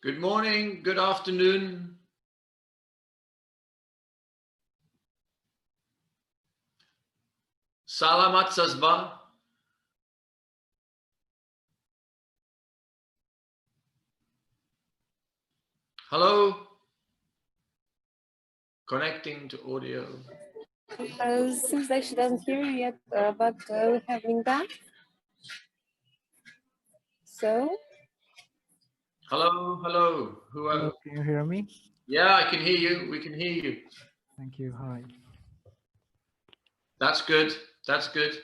Good morning, good afternoon. Salamat sazba. Hello. Connecting to audio. Seems like she doesn't hear you yet, but we have Linda. So. Hello, hello. Hello, can you hear me? Yeah, I can hear you. We can hear you. Thank you. Hi. That's good. That's good.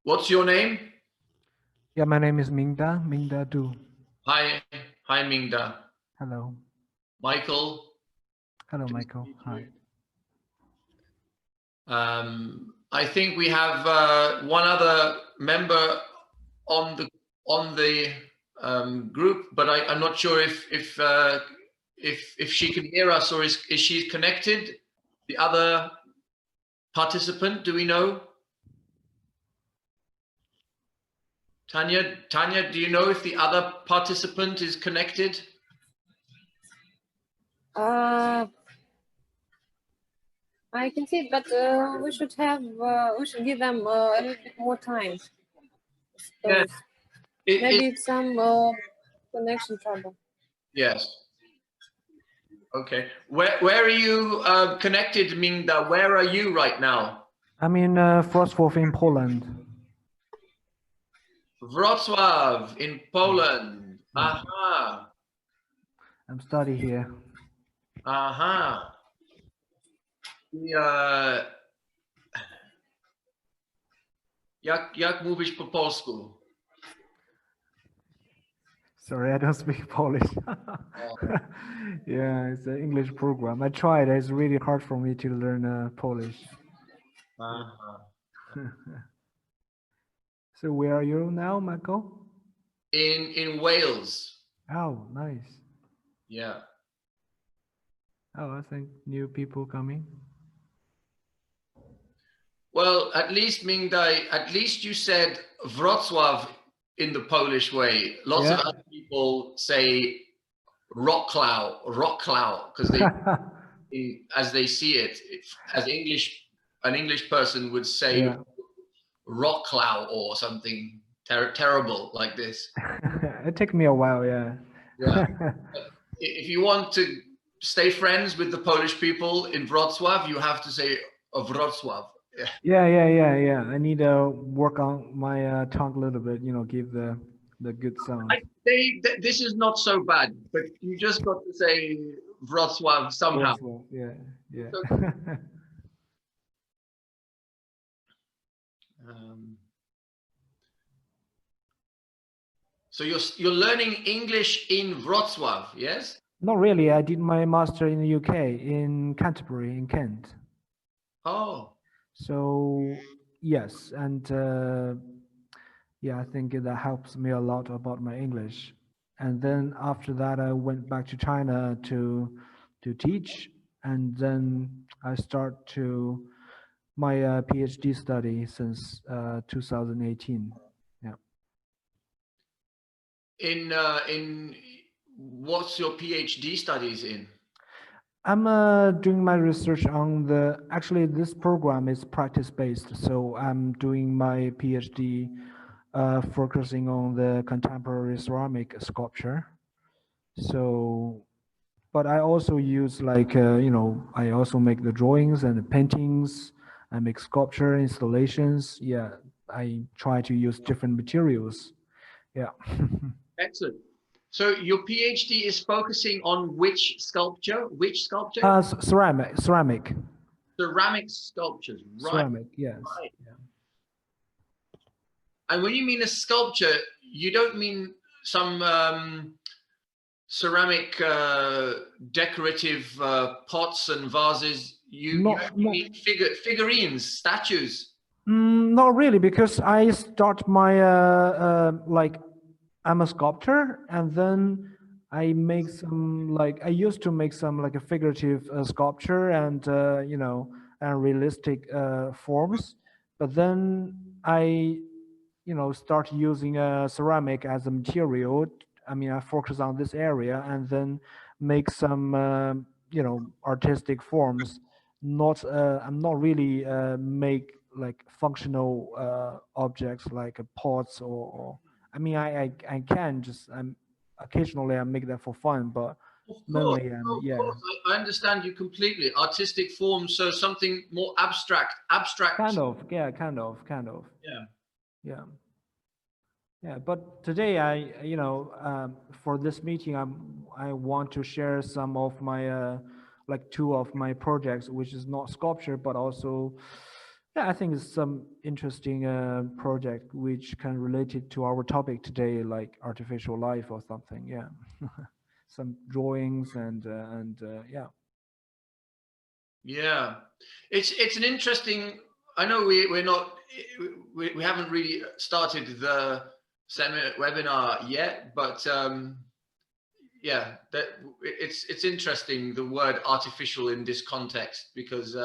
What's your name? Yeah, my name is Mingda Du. Hi, Mingda. Hello. Michael. Hello, Michael. Hi. I think we have one other member on the group, but I'm not sure if she can hear us, or is she connected? The other participant, do we know? Tanya, do you know if the other participant is connected? I can see it, but we should give them a little bit more time. Yeah. Maybe some connection trouble. Yes. Okay. Where are you connected, Mingda? Where are you right now? I'm in Wrocław in Poland. Wrocław in Poland. Aha. I'm studying here. Aha. Jak mówisz po polsku? Sorry, I don't speak Polish. Yeah, it's an English program. I tried. It's really hard for me to learn Polish. So where are you now, Michael? In Wales. Oh, nice. Yeah. Oh, I think new people coming. Well, at least Mingdai, at least you said Wrocław in the Polish way. Lots of other people say Wrocław, because they, as they see it, as an English person would say Wrocław or something terrible like this. It took me a while, yeah. Yeah. If you want to stay friends with the Polish people in Wrocław, you have to say Wrocław. Yeah. I need to work on my tongue a little bit, give the good sound. This is not so bad, but you just got to say Wrocław somehow. Wrocław, yeah. So you're learning English in Wrocław, yes? Not really. I did my master in the UK, in Canterbury, in Kent. Oh. So yes, and I think that helps me a lot about my English. And then after that, I went back to China to teach, and then I start to my PhD study since 2018. Yeah. In what's your PhD studies in? I'm doing my research on actually this program is practice-based, so I'm doing my PhD focusing on the contemporary ceramic sculpture. So, but I also use I also make the drawings and the paintings. I make sculpture installations. Yeah, I try to use different materials. Yeah. Excellent. So your PhD is focusing on which sculpture? Ceramic. Ceramic sculptures, right? Ceramic, yes. Right. Yeah. And when you mean a sculpture, you don't mean some ceramic decorative pots and vases. You mean figurines, statues. Not really, because I start my I'm a sculptor, and then I make some I used to make some a figurative sculpture and and realistic forms. but then I, start using ceramic as a material. I mean, I focus on this area and then make some, artistic forms. I'm not really make like functional objects like pots or I mean, I can just occasionally I make that for fun, but Of course, mainly of yeah. course. I understand you completely. Artistic forms, so something more abstract. Kind of, yeah. Yeah. Yeah, but today for this meeting, I want to share some of my like two of my projects, which is not sculpture, but also, yeah, I think it's some interesting project which can relate it to our topic today, like artificial life or something. Yeah, some drawings and yeah. Yeah, it's an interesting. I know we're not we haven't really started the webinar yet, but yeah, that it's interesting, the word artificial in this context, because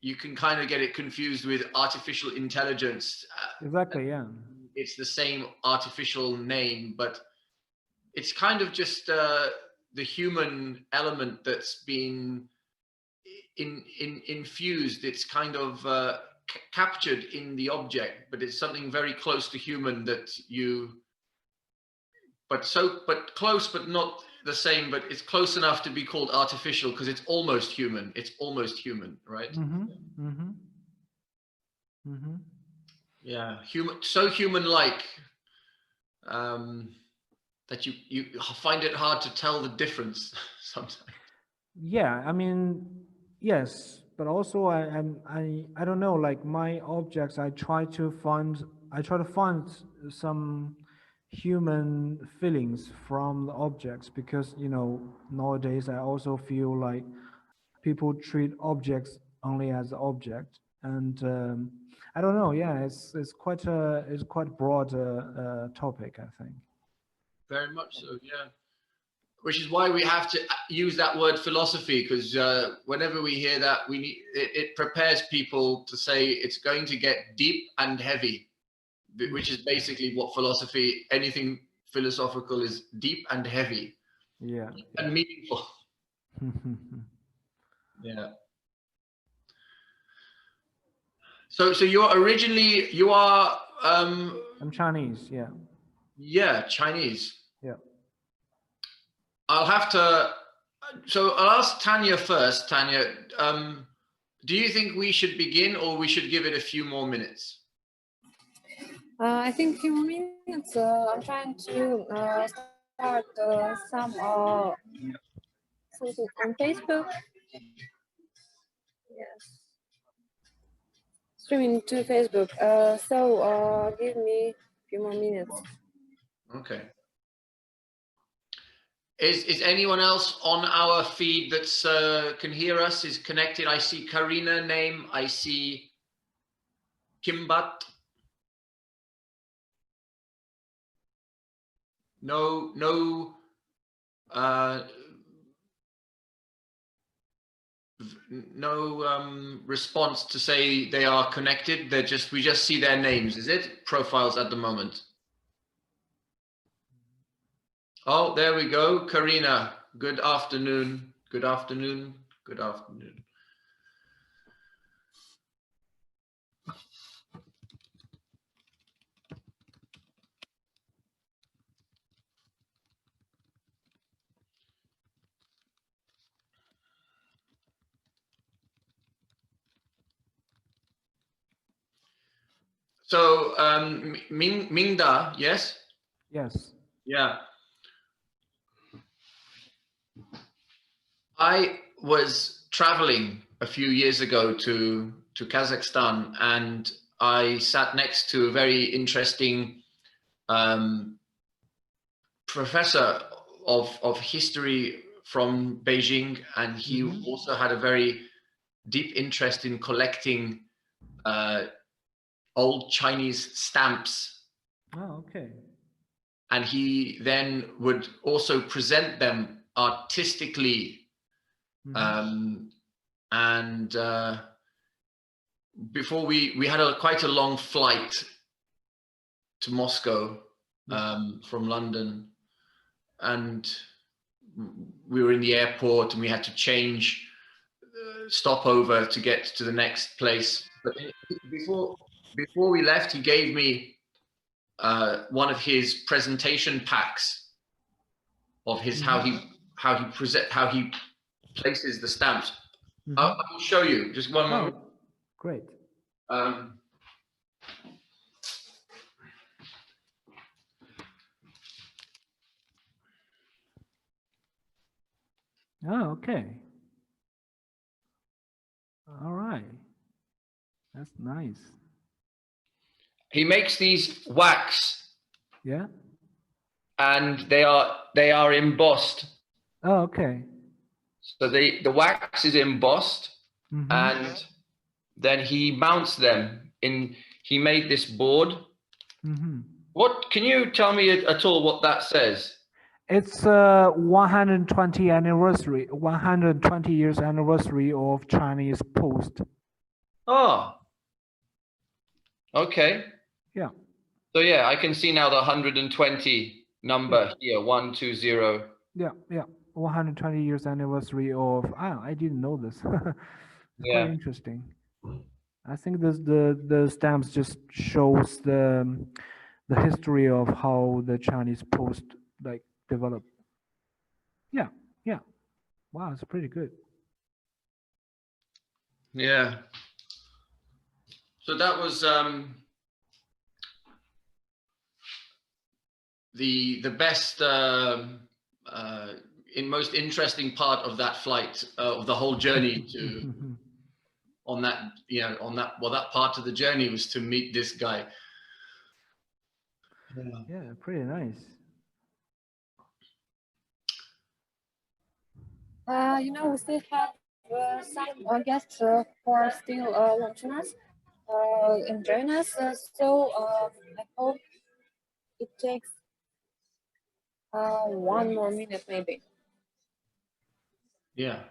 you can kind of get it confused with artificial intelligence. Exactly, yeah. It's the same artificial name, but it's kind of just the human element that's been infused. It's kind of captured in the object, but it's something very close to human that you, but close, but not the same, but it's close enough to be called artificial because it's almost human. It's almost human, right? Yeah, so human-like that you find it hard to tell the difference sometimes. Yeah, I mean, yes, but also I don't know, like my objects, I try to find some human feelings from the objects, because nowadays I also feel like people treat objects only as object, and I don't know. Yeah, it's quite broad topic, I think. Very much so, yeah. Which is why we have to use that word philosophy, because whenever we hear that, it prepares people to say it's going to get deep and heavy, which is basically what philosophy, anything philosophical, is deep and heavy. Yeah. And meaningful. Yeah. So you are I'm Chinese, yeah. Yeah, Chinese. Yeah. I'll ask Tanya first. Tanya, do you think we should begin, or we should give it a few more minutes? I think a few more minutes. I'm trying to start something on Facebook. Yes. Streaming to Facebook. So give me a few more minutes. Okay. Is anyone else on our feed that's can hear us, is connected? I see Karina name. I see Kimbat. No response to say they are connected. We just see their names. Is it profiles at the moment? Oh, there we go. Karina, good afternoon. Good afternoon. Good afternoon. So, Mingda, yes? Yes. Yeah. I was traveling a few years ago to Kazakhstan, and I sat next to a very interesting professor of history from Beijing, and he also had a very deep interest in collecting old Chinese stamps. Oh, okay. And he then would also present them artistically. And before we had quite a long flight to Moscow from London, and we were in the airport and we had to change stopover to get to the next place. But before we left, he gave me one of his presentation packs of his how he places the stamps. I will show you just one moment. Great. Oh, okay. All right. That's nice. He makes these wax. Yeah. And they are embossed. Oh, okay. So the wax is embossed, and then he mounts them in. He made this board. What can you tell me at all what that says? It's 120 years anniversary of Chinese Post. Oh, okay. Yeah. So yeah, I can see now the 120 number here, 120. Yeah, 120 years anniversary of. I didn't know this. Yeah. Very interesting. I think the stamps just shows the history of how the Chinese Post like developed. Yeah. Wow, it's pretty good. Yeah. So that was the best most interesting part of that flight, of the whole journey to that part of the journey was to meet this guy. Yeah, pretty nice. We still have some guests who are still watching us and join us. So I hope it takes 1 more minute, maybe. Yeah.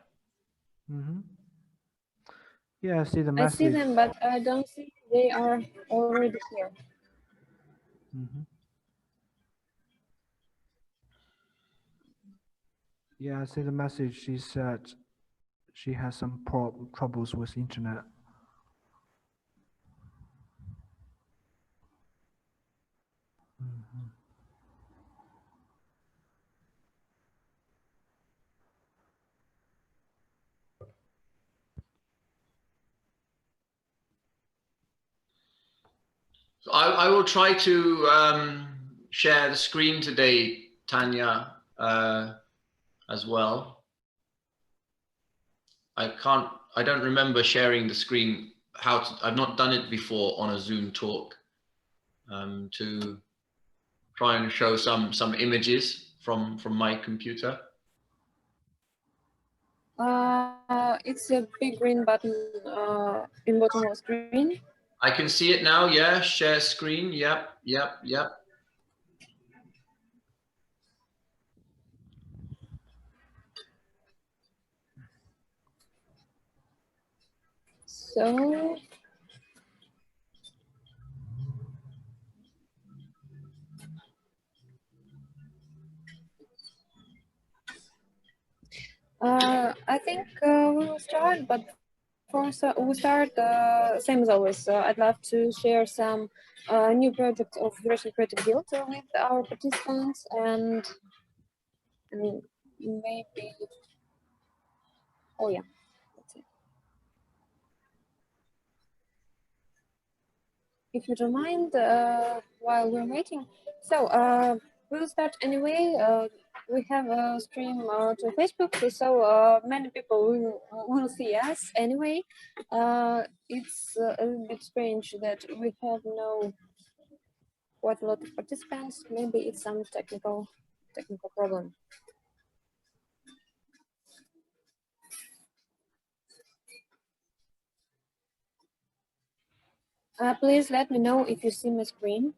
Yeah, I see the message. I see them, but I don't see they are already here. Yeah, I see the message. She said she has some troubles with internet. So I will try to share the screen today, Tanya, as well. I don't remember sharing the screen. I've not done it before on a Zoom talk. To try and show some images from my computer. It's a big green button in bottom of screen. I can see it now. Yeah, share screen. Yep. So I think we will start, but we'll start same as always. I'd love to share some new projects of Russian Creative Guild with our participants, and maybe, oh yeah, that's it. If you don't mind, while we're waiting, so we'll start anyway. We have a stream to Facebook, so many people will see us anyway. It's a little bit strange that we have quite a lot of participants. Maybe it's some technical problem. Please let me know if you see my screen.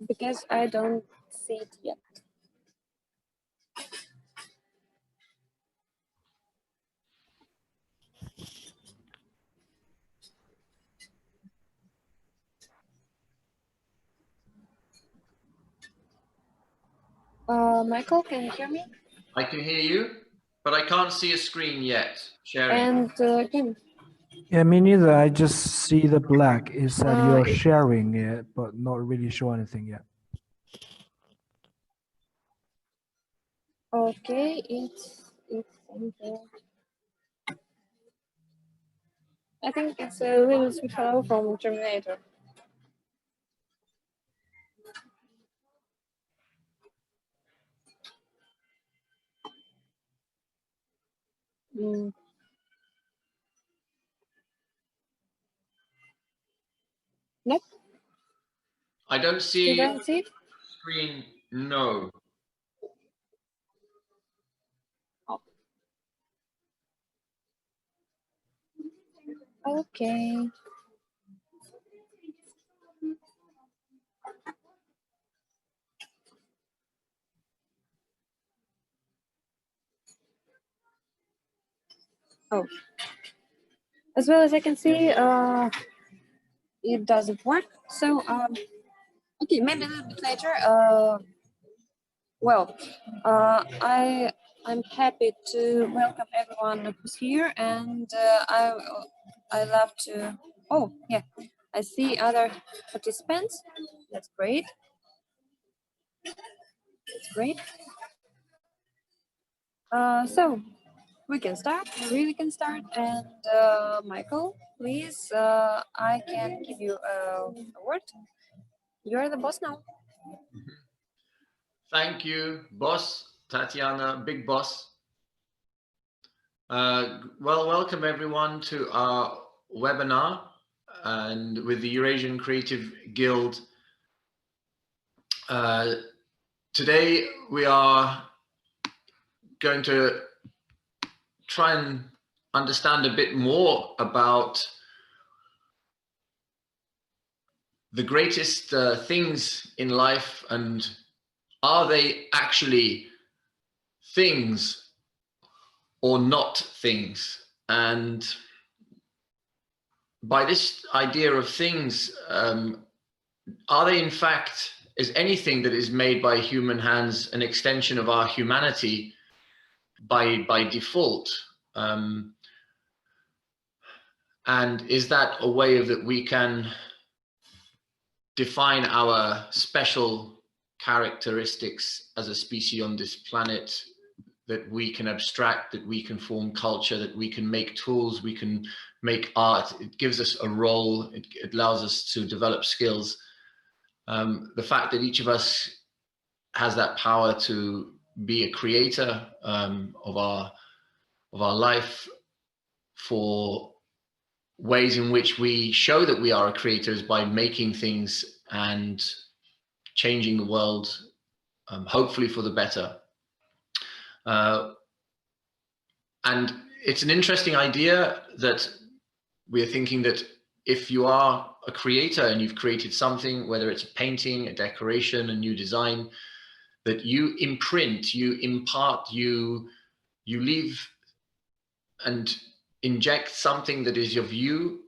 Because I don't see it yet. Michael, can you hear me? I can hear you, but I can't see a screen yet. Sharing. And Kim? Yeah, me neither. I just see the black. It said you're It- sharing it, but not really show anything yet. Okay, it's I think it's a little switch from Terminator. Mm. Nope. I don't You see don't see it? screen. No. Okay. Oh. As well as I can see, it doesn't work. So, okay, maybe a little bit later. Well, I'm happy to welcome everyone who's here, and I love to. Oh, yeah, I see other participants. That's great. That's great. So we can start. We really can start. And Michael, please, I can give you a word. You're the boss now. Thank you, boss, Tatiana, big boss. Well, welcome everyone to our webinar and with the Eurasian Creative Guild. Today we are going to try and understand a bit more about the greatest things in life, and are they actually things or not things? And by this idea of things, are they in fact, is anything that is made by human hands an extension of our humanity by default? And is that a way that we can define our special characteristics as a species on this planet, that we can abstract, that we can form culture, that we can make tools, we can make art? It gives us a role, it allows us to develop skills. The fact that each of us has that power to be a creator of our life, for ways in which we show that we are a creator is by making things and changing the world, hopefully for the better. And it's an interesting idea that we're thinking that if you are a creator and you've created something, whether it's a painting, a decoration, a new design, that you imprint, you impart, you leave and inject something that is of you,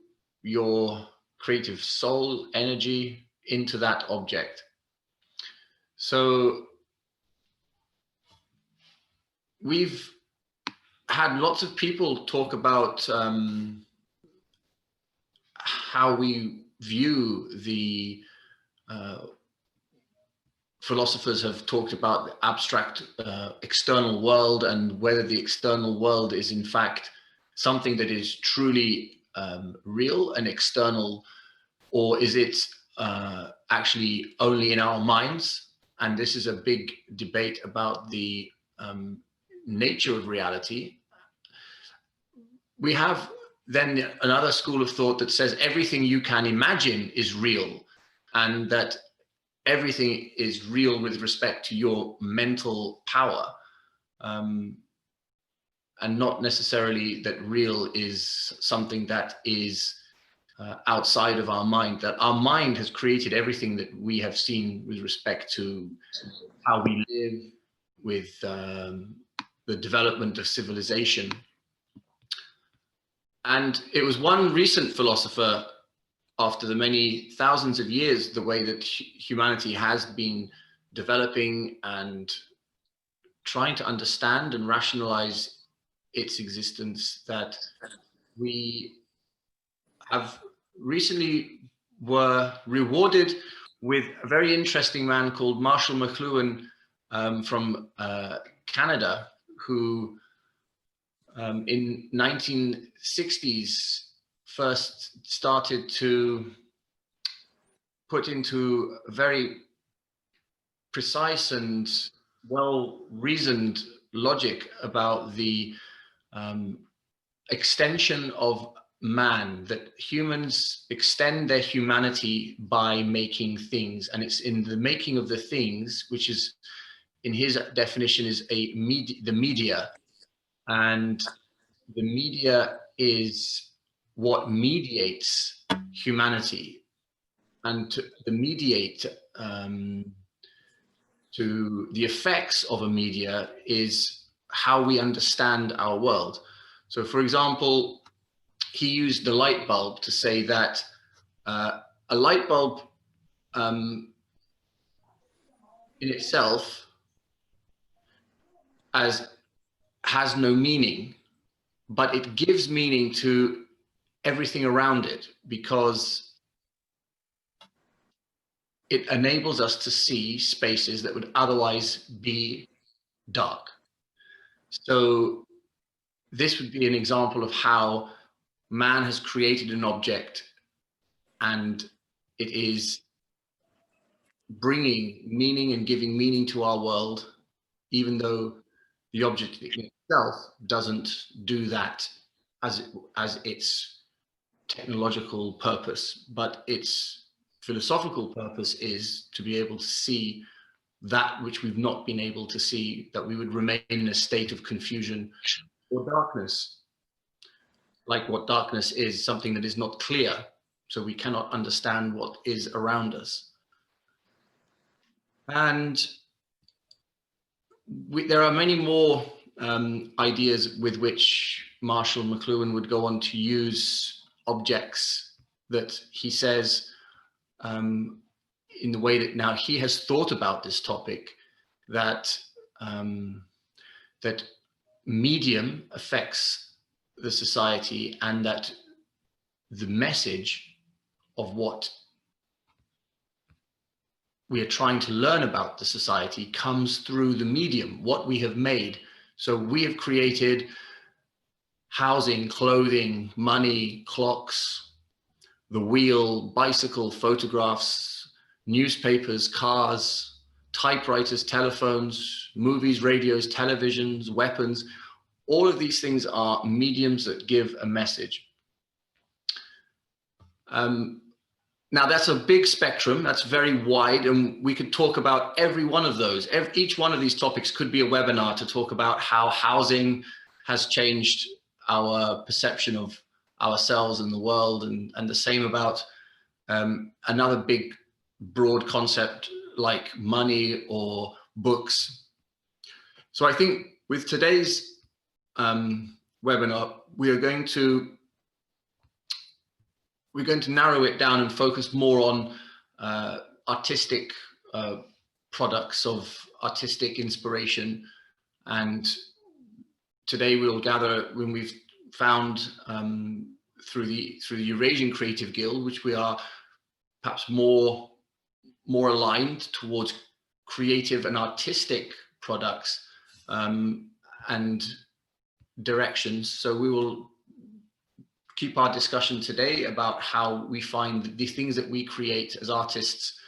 your creative soul, energy into that object. So we've had lots of people talk about how we view the philosophers have talked about the abstract external world, and whether the external world is in fact something that is truly real and external, or is it actually only in our minds? And this is a big debate about the nature of reality. We have then another school of thought that says everything you can imagine is real, and that everything is real with respect to your mental power, and not necessarily that real is something that is outside of our mind, that our mind has created everything that we have seen with respect to how we live, with the development of civilization. And it was one recent philosopher, after the many thousands of years, the way that humanity has been developing and trying to understand and rationalize its existence that we have recently were rewarded with a very interesting man called Marshall McLuhan from Canada, who in 1960s first started to put into a very precise and well-reasoned logic about the extension of man, that humans extend their humanity by making things, and it's in the making of the things, which is, in his definition, is the media, and the media is what mediates humanity, and to mediate to the effects of a media is how we understand our world. So, for example, he used the light bulb to say that a light bulb in itself has no meaning, but it gives meaning to everything around it because it enables us to see spaces that would otherwise be dark. So this would be an example of how man has created an object and it is bringing meaning and giving meaning to our world, even though the object in itself doesn't do that as its technological purpose, but its philosophical purpose is to be able to see that which we've not been able to see, that we would remain in a state of confusion or darkness. Like what darkness is, something that is not clear, so we cannot understand what is around us. And there are many more ideas with which Marshall McLuhan would go on to use objects that he says, in the way that now he has thought about this topic, that that medium affects the society, and that the message of what we are trying to learn about the society comes through the medium, what we have made. So we have created housing, clothing, money, clocks, the wheel, bicycle, photographs, newspapers, cars, typewriters, telephones, movies, radios, televisions, weapons. All of these things are mediums that give a message. Now that's a big spectrum, that's very wide, and we could talk about every one of those. Each one of these topics could be a webinar to talk about how housing has changed our perception of ourselves and the world, and the same about another big broad concept like money or books. So I think with today's webinar, we're going to narrow it down and focus more on artistic products of artistic inspiration. And today we'll gather, when we've found through the Eurasian Creative Guild, which we are perhaps more aligned towards creative and artistic products and directions. So we will keep our discussion today about how we find the things that we create as artists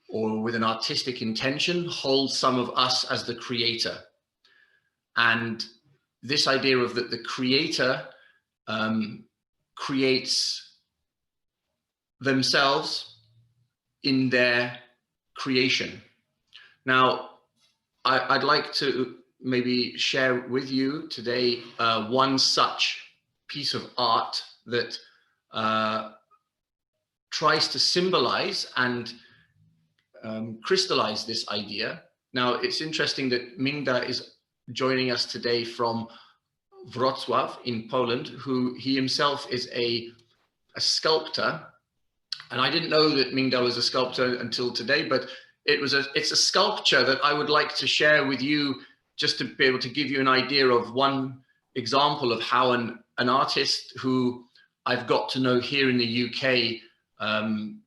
or with an artistic intention hold some of us as the creator. And this idea of that the creator creates themselves in their creation. Now, I'd like to maybe share with you today one such piece of art that tries to symbolize and crystallize this idea. Now, it's interesting that Minda is joining us today from Wrocław in Poland, who he himself is a sculptor. And I didn't know that Minda was a sculptor until today, but it's a sculpture that I would like to share with you, just to be able to give you an idea of one example of how an artist who I've got to know here in the UK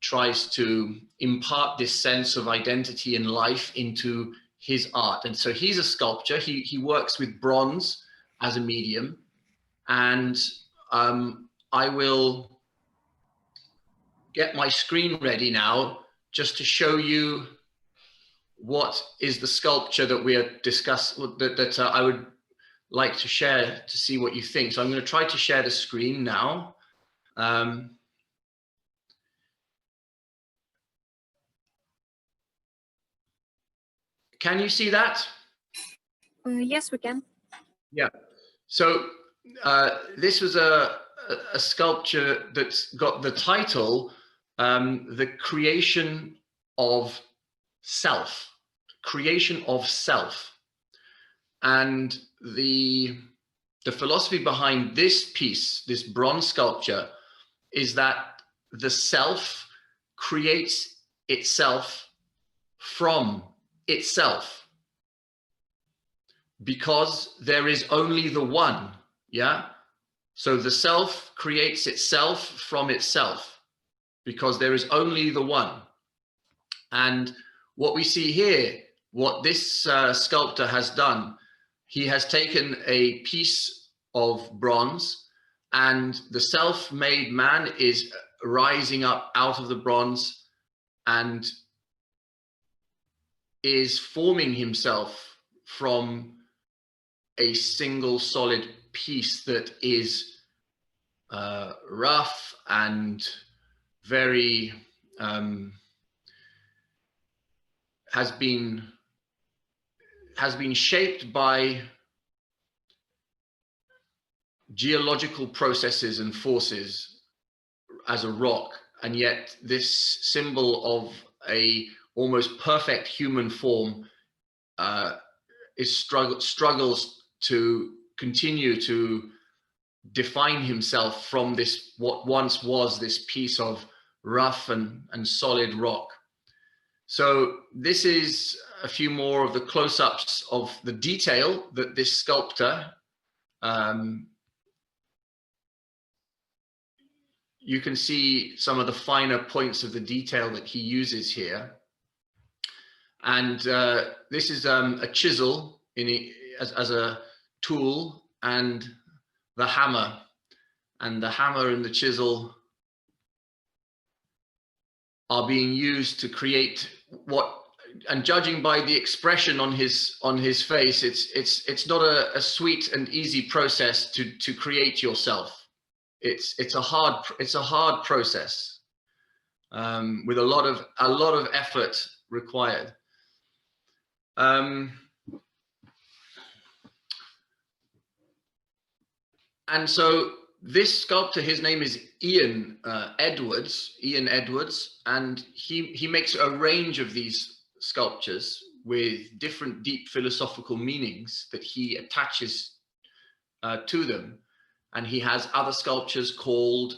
tries to impart this sense of identity and life into his art. And so he's a sculptor. He works with bronze as a medium, and I will get my screen ready now just to show you what is the sculpture that we are discussing, that I would like to share, to see what you think. So I'm going to try to share the screen now. Can you see that? Yes, we can. Yeah. So this was a sculpture that's got the title, The Creation of Self. Creation of Self. And the philosophy behind this piece, this bronze sculpture, is that the self creates itself from itself, because there is only the one. Yeah. So the self creates itself from itself, because there is only the one. And what we see here, what this sculptor has done, he has taken a piece of bronze, and the self-made man is rising up out of the bronze and is forming himself from a single solid piece that is rough and very has been shaped by geological processes and forces as a rock, and yet this symbol of a almost perfect human form struggles to continue to define himself from this, what once was this piece of rough and solid rock. So this is a few more of the close-ups of the detail that this sculptor, you can see some of the finer points of the detail that he uses here. And this is a chisel as a tool, and the hammer. And the hammer and the chisel are being used to create what, and judging by the expression on his face, it's not a sweet and easy process to create yourself. It's a hard process with a lot of effort required. And so this sculptor, his name is Ian Edwards, and he makes a range of these sculptures with different deep philosophical meanings that he attaches to them. And he has other sculptures called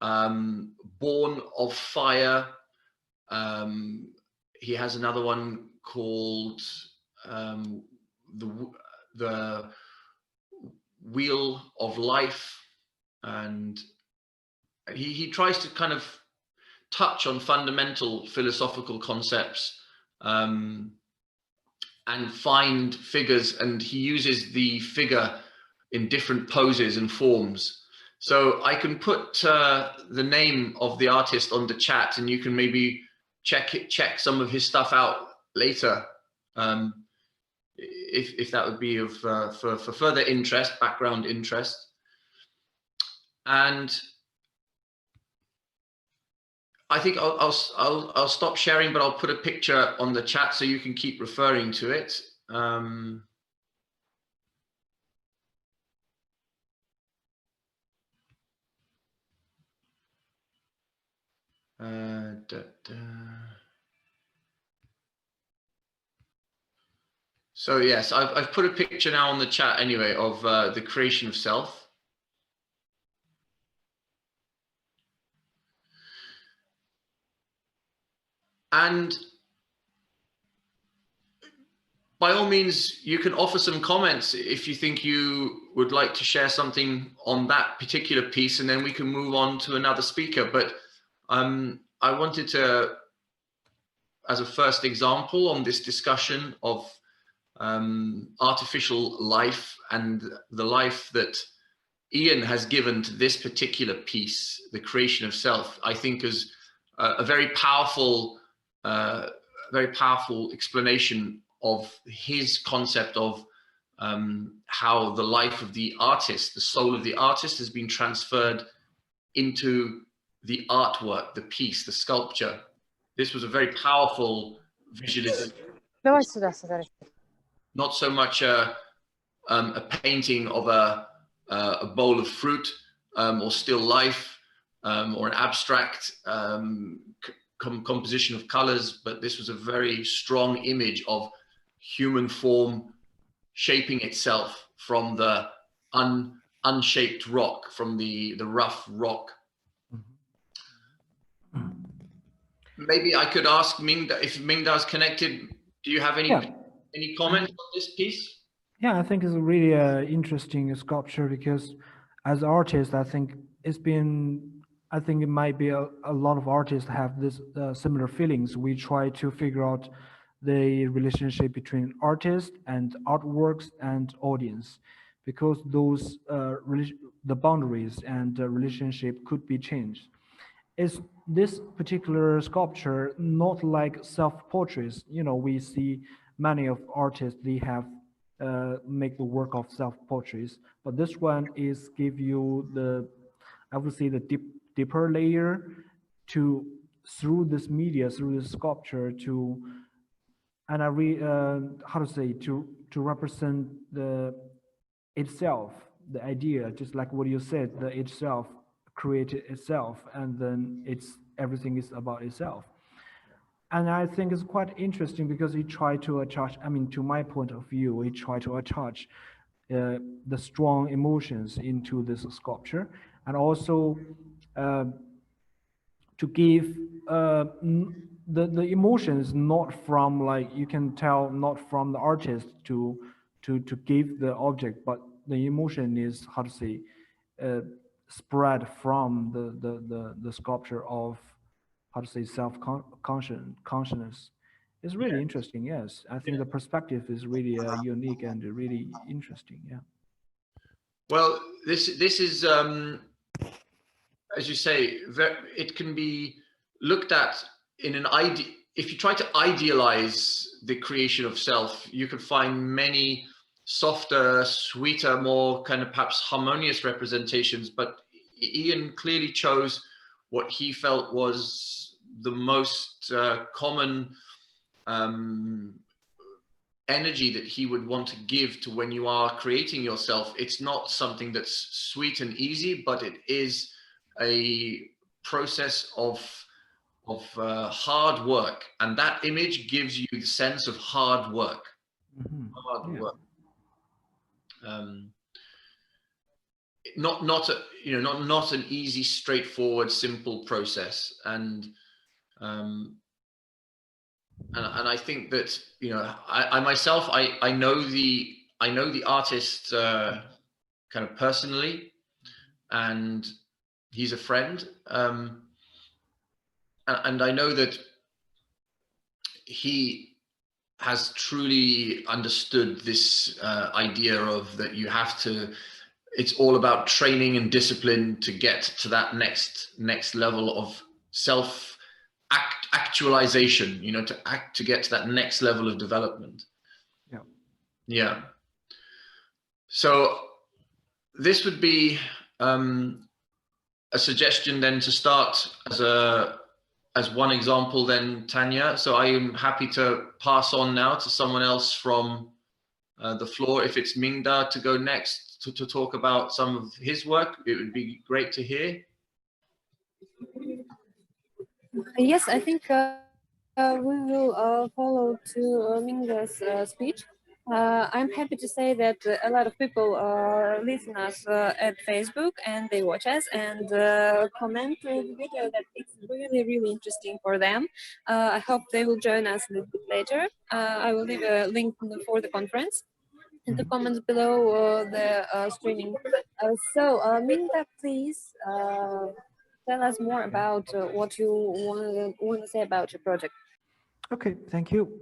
Born of Fire. He has another one called the Wheel of Life. And he tries to kind of touch on fundamental philosophical concepts and find figures, and he uses the figure in different poses and forms. So I can put the name of the artist on the chat, and you can maybe check some of his stuff out later, if that would be of for further interest, background interest. And I think I'll stop sharing, but I'll put a picture on the chat so you can keep referring to it. So yes, I've put a picture now on the chat anyway of the creation of self. And by all means, you can offer some comments if you think you would like to share something on that particular piece, and then we can move on to another speaker. But I wanted to, as a first example on this discussion of artificial life and the life that Ian has given to this particular piece, the creation of self, I think is a very powerful explanation of his concept of how the life of the artist, the soul of the artist, has been transferred into the artwork, the piece, the sculpture. This was a very powerful visualization. Not so much a painting of a bowl of fruit or still life or an abstract composition of colors, but this was a very strong image of human form shaping itself from the unshaped rock, from the rough rock. Maybe I could ask Mingda, if Mingda is connected, do you have any comments on this piece? Yeah, I think it's a really interesting sculpture, because as artists, I think it might be a lot of artists have this similar feelings. We try to figure out the relationship between artist and artworks and audience, because those the boundaries and the relationship could be changed. Is this particular sculpture not like self-portraits? You know, we see many of artists, they have make the work of self-portraits, but this one is give you the, I would say, the deeper layer to through this media, through this sculpture, to, and how to say, to represent the itself, the idea, just like what you said, the itself created itself, and then everything is about itself. And I think it's quite interesting because he tried to attach, I mean, to my point of view, he tried to attach the strong emotions into this sculpture, and also to give the emotions not from, like, you can tell, not from the artist to give the object, but the emotion is, how to say, spread from the sculpture of, how to say, self-consciousness. It's really interesting. Yes, I think the perspective is really unique and really interesting. Yeah. Well, this is as you say, it can be looked at in an idea. If you try to idealize the creation of self, you can find many softer, sweeter, more kind of perhaps harmonious representations, but Ian clearly chose what he felt was the most common energy that he would want to give to when you are creating yourself. It's not something that's sweet and easy, but it is a process of hard work, and that image gives you the sense of hard work. Hard work. Not an easy, straightforward, simple process, and I think that, you know, I myself, I know the artist kind of personally, and he's a friend, and I know that he has truly understood this idea of that you have to, it's all about training and discipline to get to that next level of self actualization, you know, to get to that next level of development. Yeah. So this would be a suggestion then to start as one example then, Tanya. So I am happy to pass on now to someone else from the floor. If it's Mingda to go next to talk about some of his work, it would be great to hear. Yes, I think we will follow to Mingda's speech. I'm happy to say that a lot of people listen us at Facebook and they watch us and comment the video that it's really, really interesting for them. I hope they will join us a little bit later. I will leave a link for the conference in the comments below the streaming. So, Minda, please tell us more about what you want to say about your project. Okay, thank you.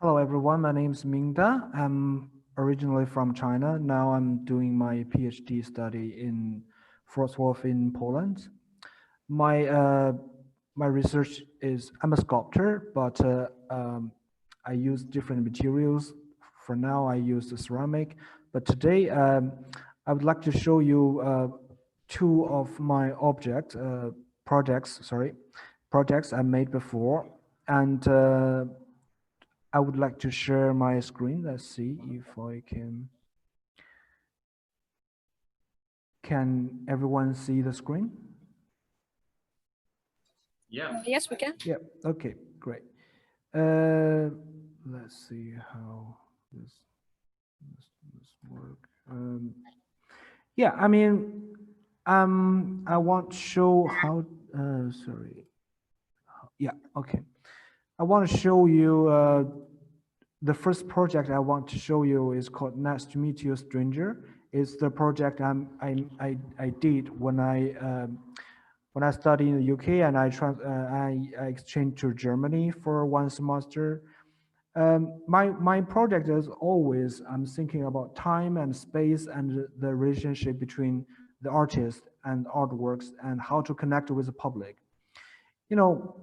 Hello, everyone. My name is Mingda. I'm originally from China. Now I'm doing my PhD study in Wrocław in Poland. My research is I'm a sculptor, but I use different materials. For now, I use the ceramic. But today, I would like to show you two of my projects I made before. And I would like to share my screen. Let's see if I can. Can everyone see the screen? Yeah. Yes, we can. Yeah. Okay. Great. Let's see how this work. Yeah. I mean, I want to show how. Sorry. Yeah. Okay. I want to show you the first project I want to show you is called Nice to Meet You, Stranger. It's the project I did when I studied in the UK and I exchanged to Germany for one semester. My project is always I'm thinking about time and space and the relationship between the artist and artworks and how to connect with the public. You know,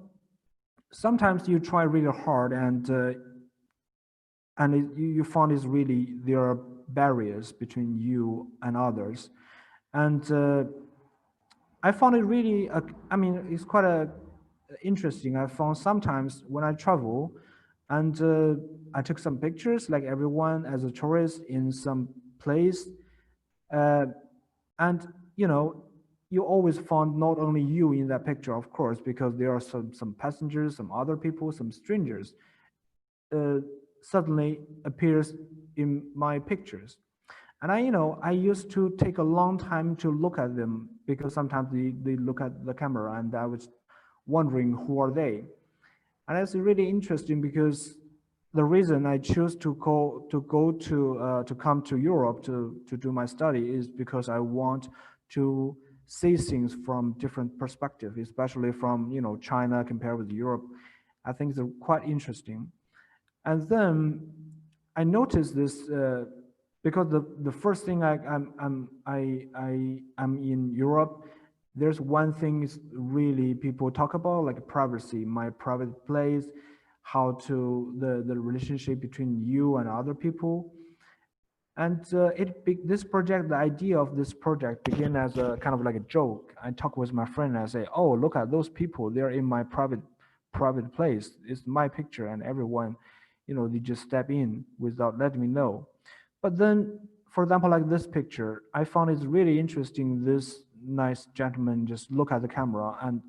sometimes you try really hard and you find is really there are barriers between you and others, and I found it really I mean it's quite interesting. I found sometimes when I travel and I took some pictures like everyone as a tourist in some place, and you know you always found not only you in that picture, of course, because there are some passengers, some other people, some strangers suddenly appears in my pictures. And I used to take a long time to look at them because sometimes they look at the camera and I was wondering who are they. And it's really interesting because the reason I choose to come to Europe to do my study is because I want to see things from different perspectives, especially from China compared with Europe. I think they're quite interesting. And then I noticed this because the first thing I'm in Europe. There's one thing is really people talk about like privacy, my private place, how to the relationship between you and other people. And this project, the idea of this project began as a kind of like a joke. I talk with my friend and I say, oh, look at those people, they're in my private place. It's my picture and everyone, they just step in without letting me know. But then, for example, like this picture, I found it's really interesting. This nice gentleman just look at the camera and,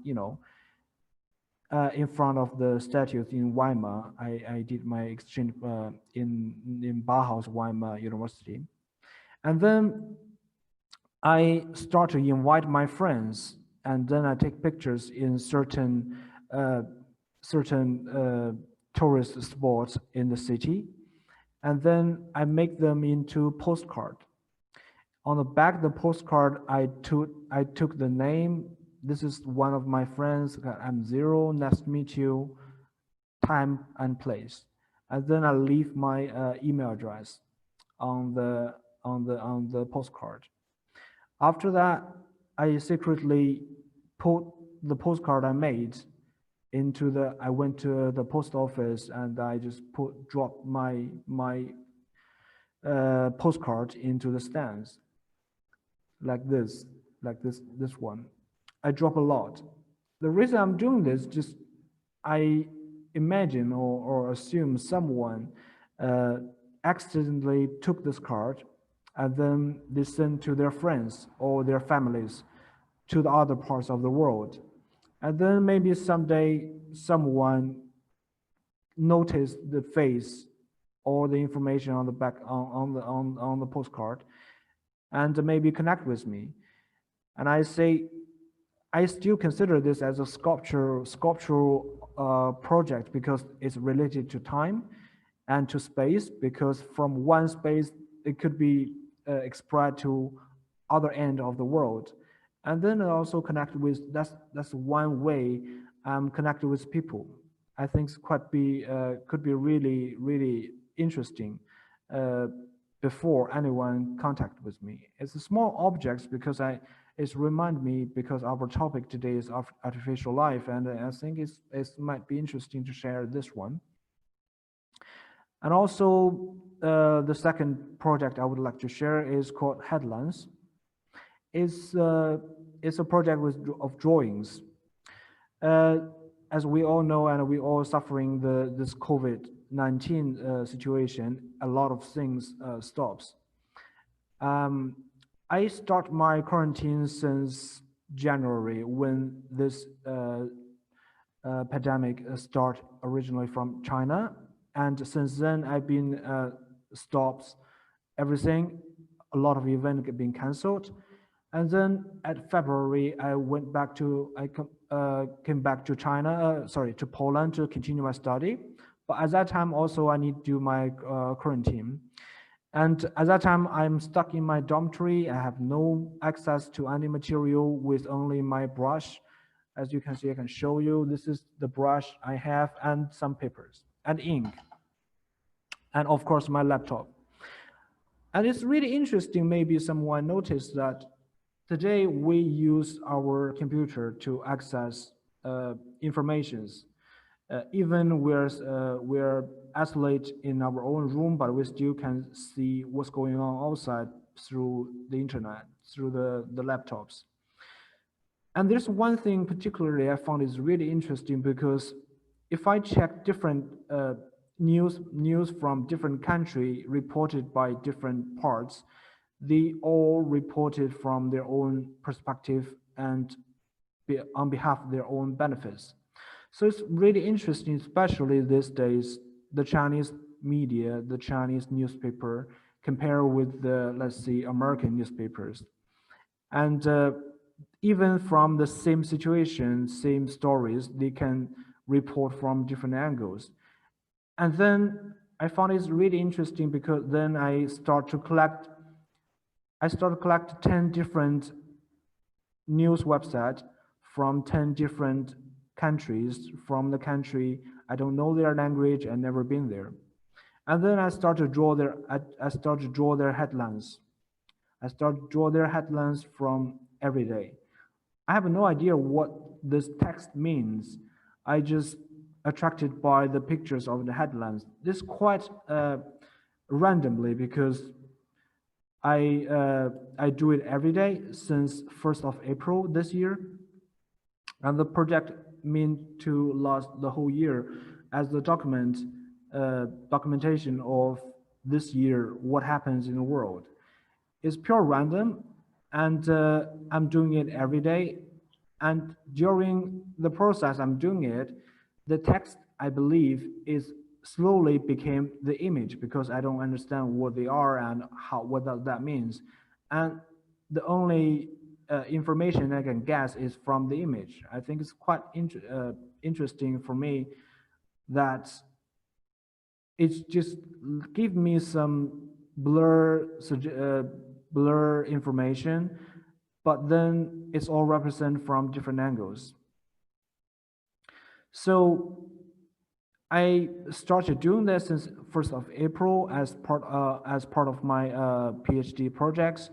in front of the statues in Weimar. I did my exchange in Bauhaus, Weimar University. And then I start to invite my friends, and then I take pictures in certain tourist spots in the city. And then I make them into postcard. On the back of the postcard, I took the name. This is one of my friends. I'm Zero. Nice to meet you. Time and place. And then I leave my email address on the postcard. After that, I secretly put the postcard I made into I went to the post office and I just dropped my postcard into the stands like this one. I drop a lot. The reason I'm doing this, just I imagine or assume someone accidentally took this card and then they sent to their friends or their families to the other parts of the world. And then maybe someday someone noticed the face all the information on the back on the postcard, and maybe connect with me. And I say, I still consider this as a sculptural project because it's related to time and to space, because from one space it could be expressed to other end of the world. And then I also connect with, that's one way I'm connected with people. I think it's could be really interesting before anyone contact with me. It's a small objects because it's remind me, because our topic today is artificial life, and I think it might be interesting to share this one. And also the second project I would like to share is called Headlines. It's a project of drawings. As we all know, and we all suffering this COVID-19 situation, a lot of things stops. I start my quarantine since January, when this pandemic started originally from China, and since then I've been stopped everything. A lot of events have been cancelled, and then at February I came back to China, to Poland to continue my study. But at that time also I need to do my quarantine. And at that time, I'm stuck in my dormitory. I have no access to any material with only my brush. As you can see, I can show you. This is the brush I have, and some papers and ink. And of course, my laptop. And it's really interesting, maybe someone noticed that today we use our computer to access informations. Even we're isolated in our own room, but we still can see what's going on outside through the internet, through the laptops. And there's one thing particularly I found is really interesting, because if I check different news from different country reported by different parts, they all reported from their own perspective and on behalf of their own benefits. So it's really interesting, especially these days, the Chinese media, the Chinese newspaper, compare with the, let's say, American newspapers. And even from the same situation, same stories, they can report from different angles. And then I found it's really interesting, because then I start to collect 10 different news websites from 10 different countries, from the country I don't know their language and never been there. And then I start to draw their headlines. I start to draw their headlines from every day. I have no idea what this text means. I just attracted by the pictures of the headlines. This quite randomly, because I do it every day since 1st of April this year. And the project meant to last the whole year as the documentation of this year, what happens in the world. It's pure random, and I'm doing it every day. And during the process I'm doing it, the text, I believe, is slowly became the image, because I don't understand what they are and what that means. And the only information I can guess is from the image. I think it's quite interesting for me that it's just give me some blur information, but then it's all represented from different angles. So I started doing this since 1st of April as part of my PhD projects.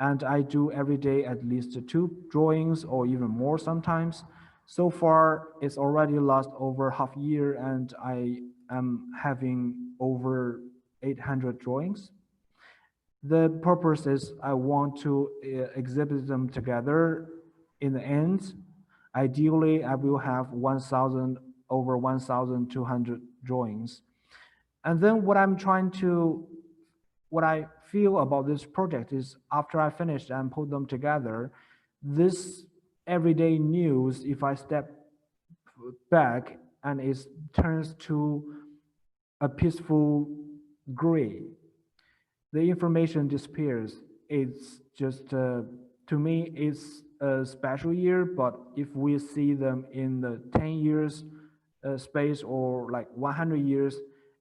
And I do every day at least 2 drawings, or even more sometimes. So far, it's already lost over half a year, and I am having over 800 drawings. The purpose is I want to exhibit them together in the end. Ideally, I will have over 1,200 drawings. And then what I feel about this project is, after I finish and put them together, this everyday news, if I step back, and it turns to a peaceful gray. The information disappears. It's just, to me, it's a special year, but if we see them in the 10 years space or like 100 years,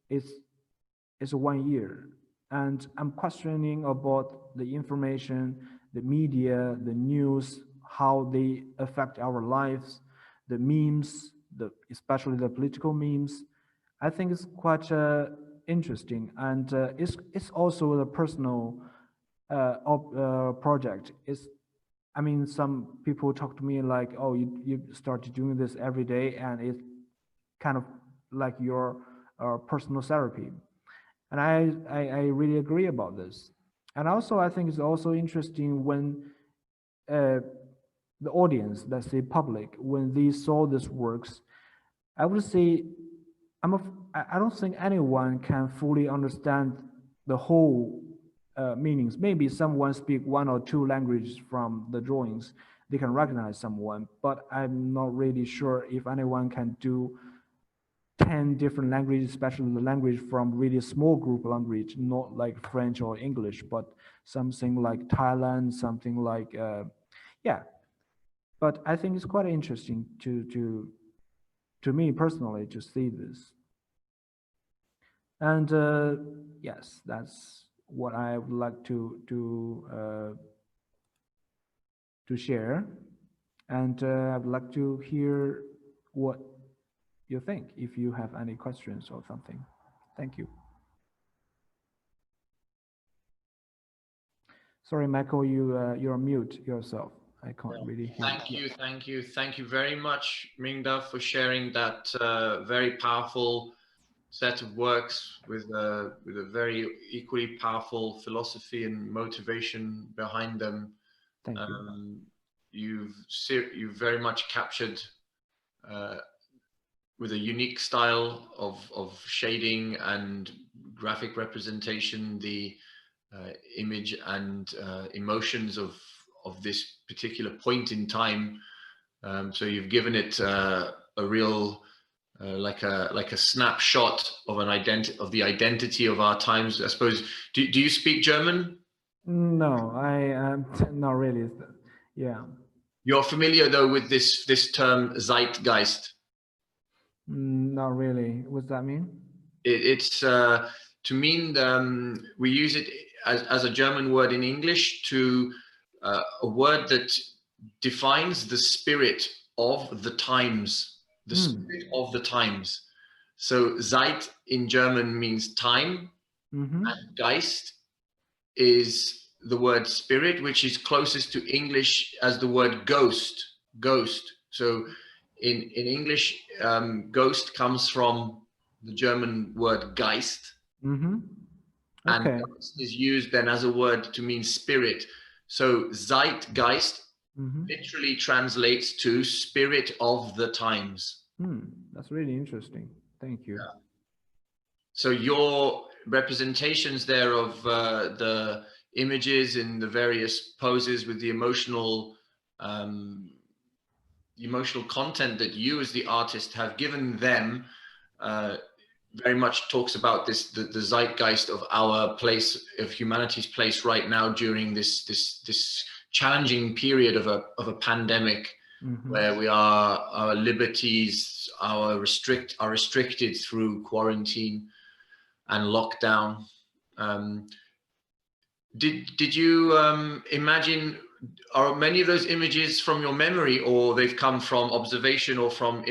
it's 1 year. And I'm questioning about the information, the media, the news, how they affect our lives, the memes, especially the political memes. I think it's quite interesting, and it's also a personal project. I mean, some people talk to me like, oh, you started doing this every day, and it's kind of like your personal therapy. And I really agree about this. And also, I think it's also interesting when the audience, let's say public, when they saw these works, I would say, I don't think anyone can fully understand the whole meanings. Maybe someone speak 1 or 2 languages from the drawings, they can recognize someone, but I'm not really sure if anyone can do 10 different languages, especially the language from really small group language, not like French or English, but something like Thailand, something like, yeah. But I think it's quite interesting to me personally to see this. And yes, that's what I would like to share. And I would like to hear what you think, if you have any questions or something. Thank you. Sorry, Michael, you're mute yourself. I can't really hear. Thank you very much, Mingda, for sharing that very powerful set of works with a very equally powerful philosophy and motivation behind them. Thank you. You've very much captured with a unique style of shading and graphic representation the image and emotions of this particular point in time. So you've given it a real like a snapshot of of the identity of our times, I suppose. Do you speak German? No, I not really. Yeah. You're familiar though with this term Zeitgeist? Not really. What does that mean? It's to mean we use it as a German word in English to a word that defines the spirit of the times, the spirit of the times. So Zeit in German means time, and Geist is the word spirit, which is closest to English as the word ghost. So in English, ghost comes from the German word Geist, and Geist is used then as a word to mean spirit. So Zeitgeist literally translates to spirit of the times. That's really interesting. Thank you. Yeah. So your representations there of the images in the various poses with the emotional content that you as the artist have given them very much talks about the zeitgeist of our place, of humanity's place right now during this challenging period of a pandemic, where our liberties are restricted through quarantine and lockdown. Did you imagine, are many of those images from your memory, or they've come from observation or from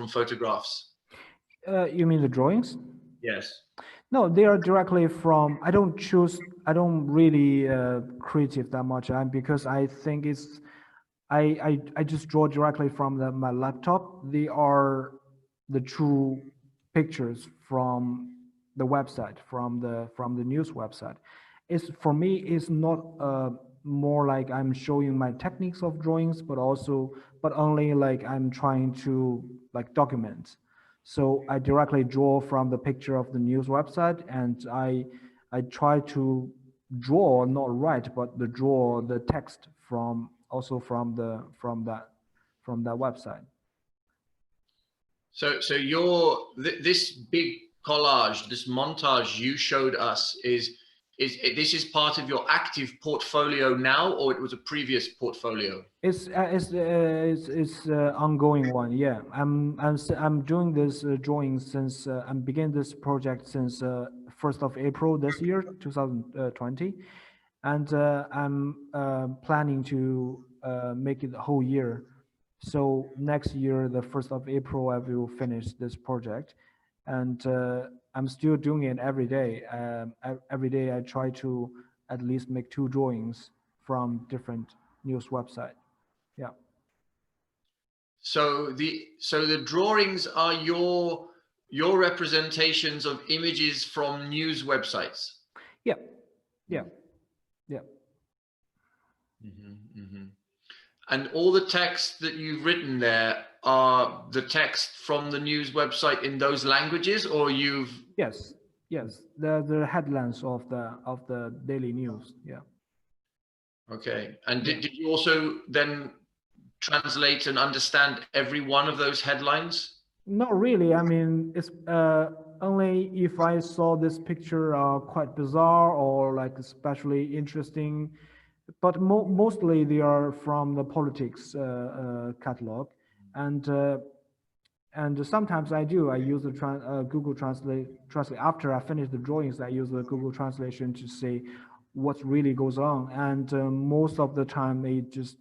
photographs? You mean the drawings? Yes. No, they are directly from, I don't really creative that much, because I think it's, I just draw directly from my laptop. They are the true pictures from the website, from the news website. It's, for me, it's not more like I'm showing my techniques of drawings, but only like I'm trying to like document. So I directly draw from the picture of the news website, and I try to draw, not write, but draw the text from that website. So this big collage, this montage you showed us, this is part of your active portfolio now, or it was a previous portfolio? It's ongoing one. Yeah, I'm doing this drawing since I'm beginning this project since 1st of April this year, 2020, and I'm planning to make it the whole year. So next year, the 1st of April, I will finish this project, and I'm still doing it every day. Every day I try to at least make 2 drawings from different news website. Yeah. So the drawings are your representations of images from news websites. Yeah. Yeah. Yeah. And all the text that you've written there are the text from the news website in those languages, or you've... Yes. The headlines of the daily news. Yeah. Okay. And did you also then translate and understand every one of those headlines? Not really. I mean, it's only if I saw this picture quite bizarre or like especially interesting, but mostly they are from the politics catalog, and sometimes I use the Google Translate. After I finish the drawings, I use the Google Translation to see what really goes on, and most of the time it just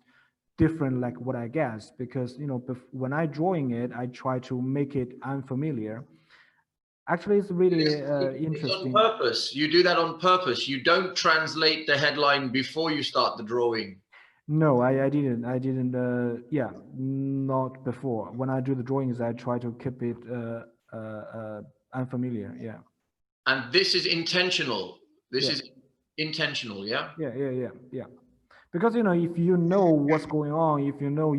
different like what I guess, because when I drawing it, I try to make it unfamiliar. Actually, it's really interesting. It's on purpose. You do that on purpose. You don't translate the headline before you start the drawing. No, I didn't. Yeah, not before. When I do the drawings, I try to keep it unfamiliar. Yeah. And this is intentional. This is intentional. Yeah. Yeah. Because if you know what's going on, if you know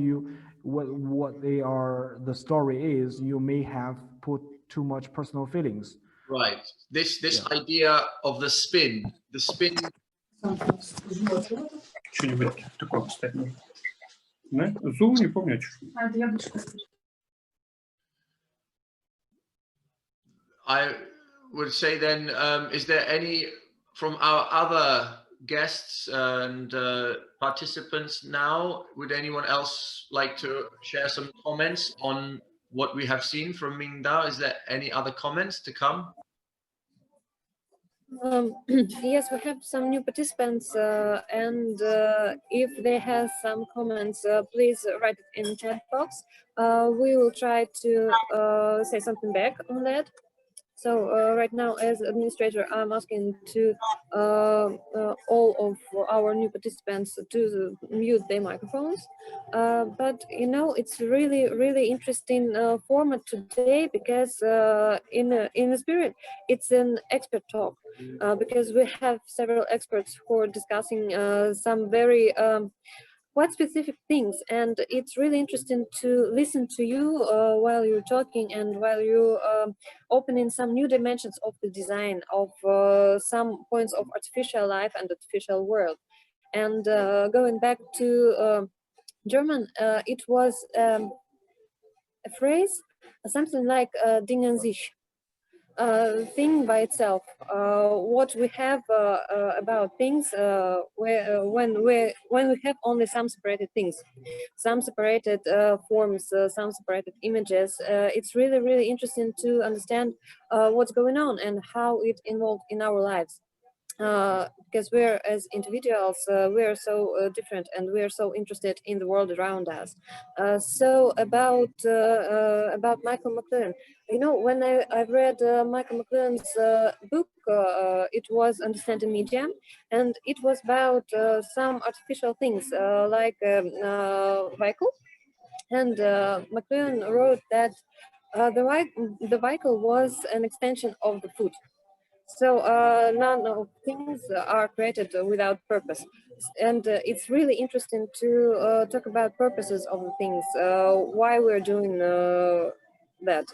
what the story is, you may have put too much personal feelings. Right. This idea of the spin. Что-нибудь такое поставить. Zoom, не помню. I would say then, is there any from our other guests and participants now, would anyone else like to share some comments on what we have seen from Mingda? Is there any other comments to come? Yes, we have some new participants, and if they have some comments, please write it in chat box. We will try to say something back on that. So right now, as administrator, I'm asking to all of our new participants to mute their microphones. But it's really interesting format today, because in the spirit, it's an expert talk, because we have several experts who are discussing some very quite specific things, and it's really interesting to listen to you while you're talking and while you opening some new dimensions of the design of some points of artificial life and artificial world. And going back to German, it was a phrase, something like Ding an sich. Thing by itself, what we have about things when we have only some separated things, some separated forms, some separated images. It's really interesting to understand what's going on and how it involved in our lives. Because we're as individuals, we're so different, and we're so interested in the world around us. So about Michael McLuhan, when I've read Michael McLuhan's book, it was Understanding Media, and it was about some artificial things like vehicle. And McLuhan wrote that the vehicle was an extension of the foot. So none of things are created without purpose, and it's really interesting to talk about purposes of the things, why we're doing that,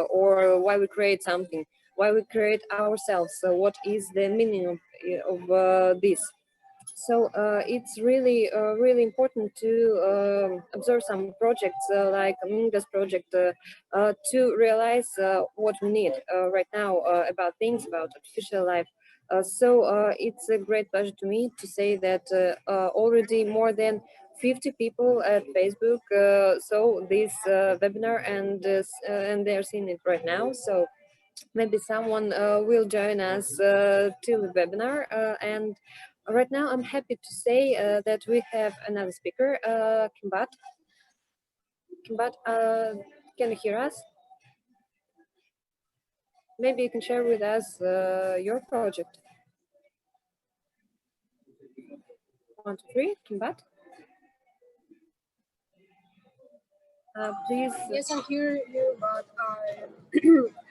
or why we create something, why we create ourselves. So what is the meaning of this? So it's really, really important to observe some projects like this project to realize what we need right now about things, about artificial life. So it's a great pleasure to me to say that already more than 50 people at Facebook saw this webinar and they're seeing it right now. So maybe someone will join us till the webinar. And right now I'm happy to say that we have another speaker, Kimbat. Kimbat, can you hear us? Maybe you can share with us your project. 1, 2, 3, Kimbat. Please. Yes, I hear you, but I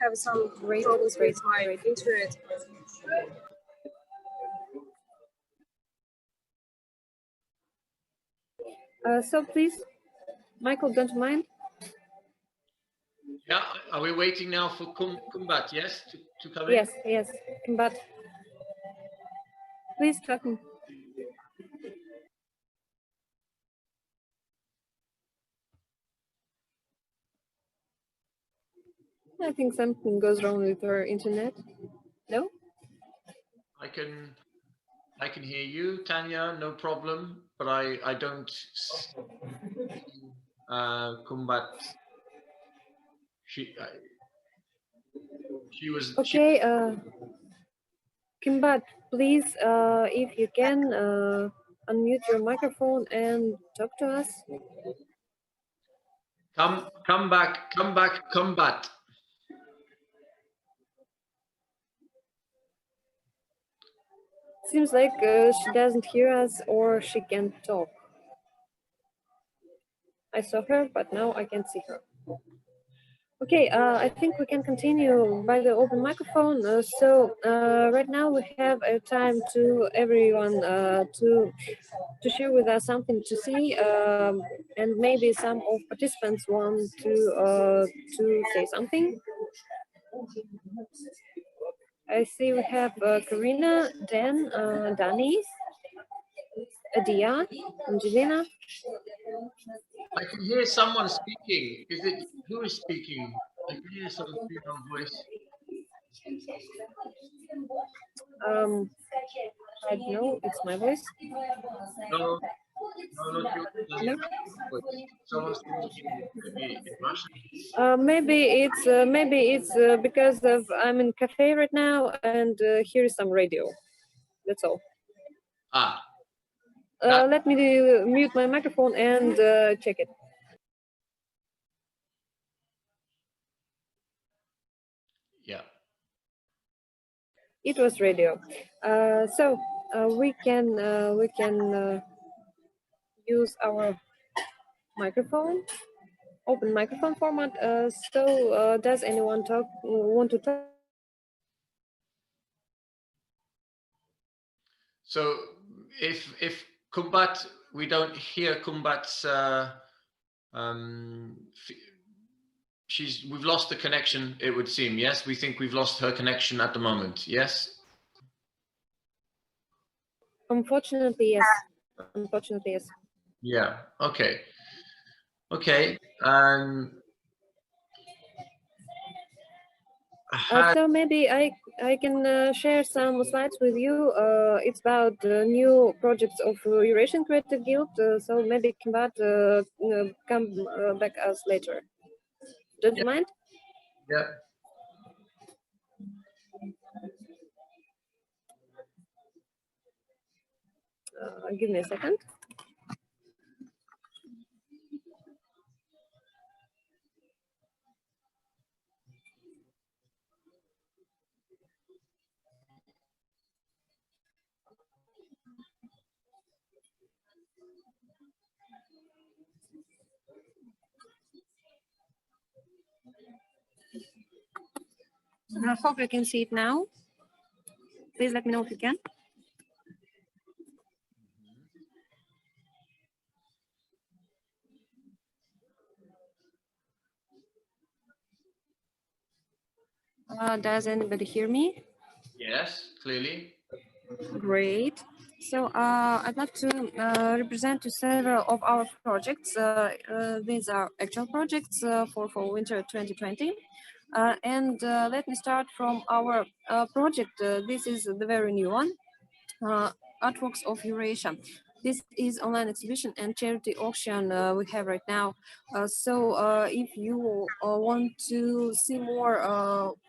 have some troubles with my internet. So please, Michael, don't you mind? Yeah, are we waiting now for Kumbat, yes, to come in? Yes, yes, Kimbat. Please talk. I think something goes wrong with our internet. No? I can hear you, Tanya, no problem, but I don't Kumbat. She was Okay, Kimbat, please, if you can, unmute your microphone and talk to us. come back, Kumbat. Seems like she doesn't hear us or she can't talk. I saw her, but now I can't see her. Okay, I think we can continue by the open microphone. So right now we have a time to everyone to share with us something to see, and maybe some of participants want to say something. I see we have Karina, Dan, Dani, Adia, Angelina. I can hear someone speaking. Is it who is speaking? I can hear some female voice. I don't know, it's my voice. No, not you. No? Someone's speaking maybe in Russian. Maybe it's because of I'm in cafe right now and here is some radio. That's all. Ah, Let me mute my microphone and check it. yeah. It was radio. So we can use our microphone, open microphone format. So does anyone want to talk? So if Kumbat, we don't hear Kumbat's. We've lost the connection. It would seem. Yes, we think we've lost her connection at the moment. Yes. Unfortunately, yes. Unfortunately, yes. Yeah. Okay. Okay. So maybe I can share some slides with you. It's about new projects of Eurasian Creative Guild. So maybe Kimbat come back us later. Don't you mind? Yeah. Give me a second. I hope you can see it now. Please let me know if you can. Does anybody hear me? Yes, clearly. Great. So I'd like to represent to several of our projects. These are actual projects for winter 2020. And let me start from our project. This is the very new one, Artworks of Eurasia. This is online exhibition and charity auction we have right now. So if you want to see more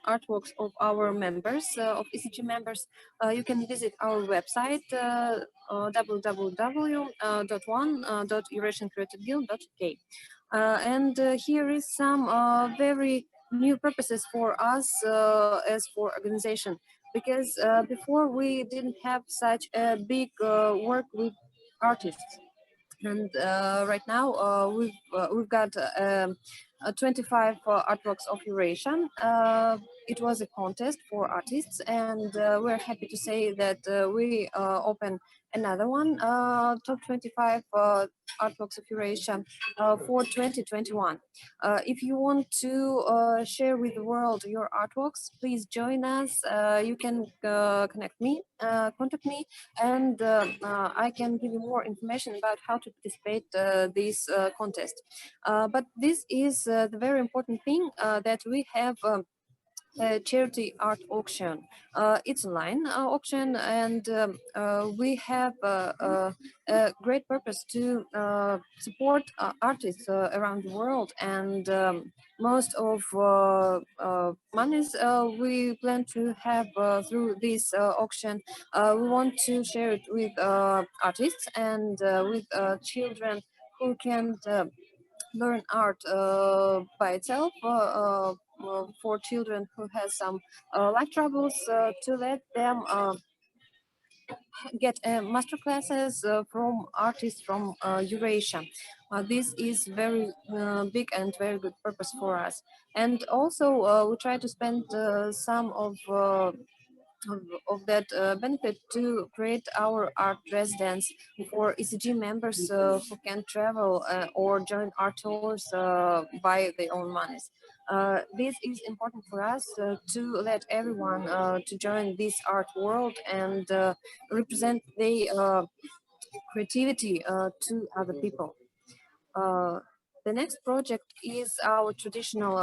artworks of our members, of ECG members, you can visit our website www.one.eurasiancreativeguild.k. And here is some very new purposes for us as for organization, because before we didn't have such a big work with artists, and right now we've got 25 artworks of Eurasia. It was a contest for artists, and we're happy to say that we open another one, top 25 artworks of Eurasia for 2021. If you want to share with the world your artworks, please join us. You can contact me, and I can give you more information about how to participate this contest. But this is the very important thing, that we have a charity art auction. It's online auction, and we have a great purpose to support artists around the world, and most of monies we plan to have through this auction. We want to share it with artists and with children who can learn art by itself, for children who have some life troubles, to let them get master classes from artists from Eurasia. This is very big and very good purpose for us. And also we try to spend some of that benefit to create our art residence for ECG members who can travel or join art tours by their own monies. This is important for us to let everyone to join this art world and represent their creativity to other people. The next project is our traditional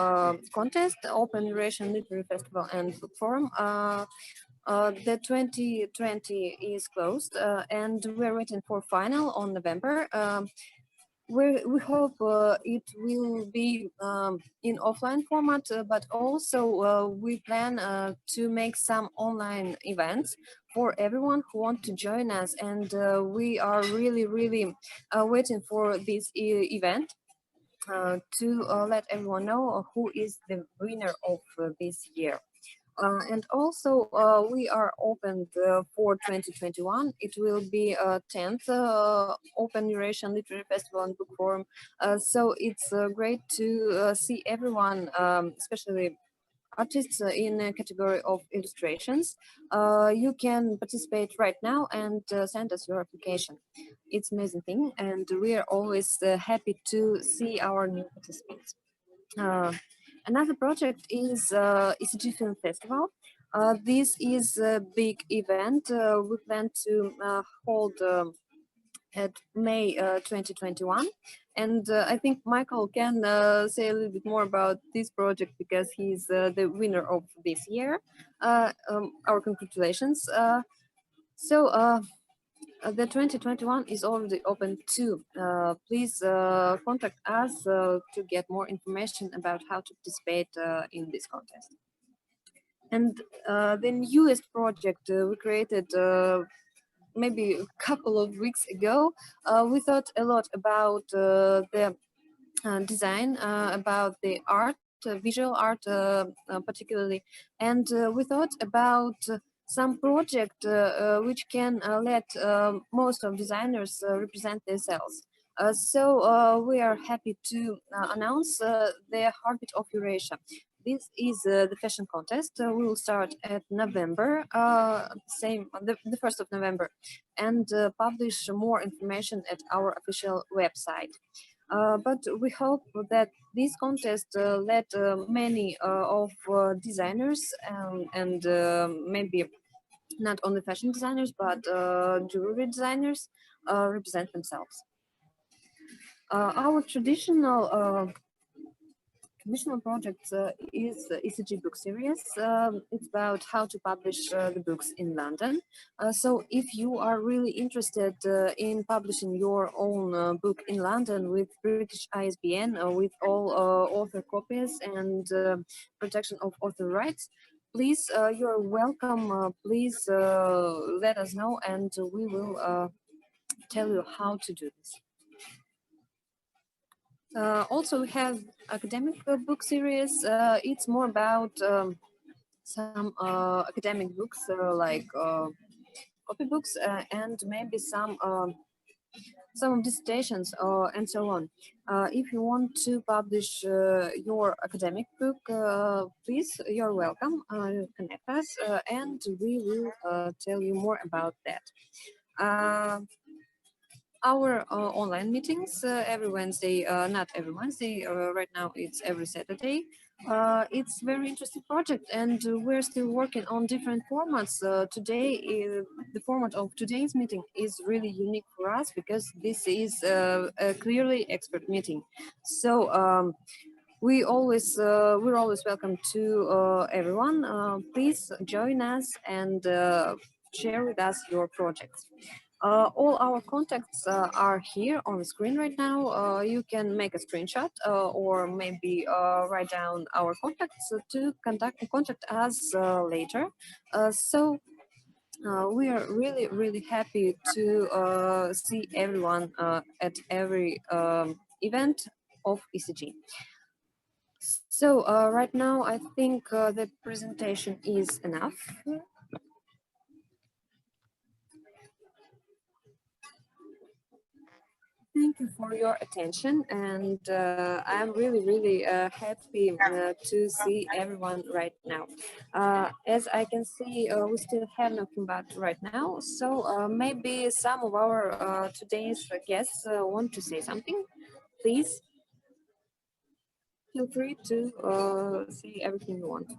contest, Open Eurasian Literary Festival and Book Forum. The 2020 is closed, and we're waiting for final on November. We hope it will be in offline format, but also we plan to make some online events for everyone who want to join us, and we are really waiting for this event to let everyone know who is the winner of this year. And also we are opened for 2021. It will be 10th Open Eurasian Literary Festival and Book Forum. So it's great to see everyone, especially artists in a category of illustrations. You can participate right now and send us your application. It's amazing thing, and we are always happy to see our new participants. Another project is Ecg Film Festival. This is a big event we plan to hold at May 2021. And I think Michael can say a little bit more about this project, because he's the winner of this year. Our congratulations. The 2021 is already open too. Please contact us to get more information about how to participate in this contest. And the newest project we created maybe a couple of weeks ago. We thought a lot about the design, about the art, visual art particularly, and we thought about some project which can let most of designers represent themselves. So we are happy to announce the Heartbeat of Eurasia. This is the fashion contest. We will start at November, the 1st of November, and publish more information at our official website. But we hope that this contest let many of designers and maybe not only fashion designers, but jewelry designers represent themselves. Our traditional project is the ECG book series. It's about how to publish the books in London. So if you are really interested in publishing your own book in London with British ISBN, with all author copies and protection of author rights, please, you're welcome. Please let us know, and we will tell you how to do this. Also, we have academic book series. It's more about some academic books like copybooks and maybe some dissertations and so on. If you want to publish your academic book, please, you're welcome. Connect us, and we will tell you more about that. Our online meetings every Wednesday, not every Wednesday, right now it's every Saturday. It's very interesting project, and we're still working on different formats. Today, the format of today's meeting is really unique for us because this is a clearly expert meeting. So we're always welcome to everyone. Please join us and share with us your projects. All our contacts are here on the screen right now. You can make a screenshot or maybe write down our contacts to contact us later. So we are really, really happy to see everyone at every event of ECG. So right now, I think the presentation is enough. Thank you for your attention, and I'm really, really happy to see everyone right now. As I can see, we still have no combat right now, so maybe some of our today's guests want to say something. Please feel free to say everything you want.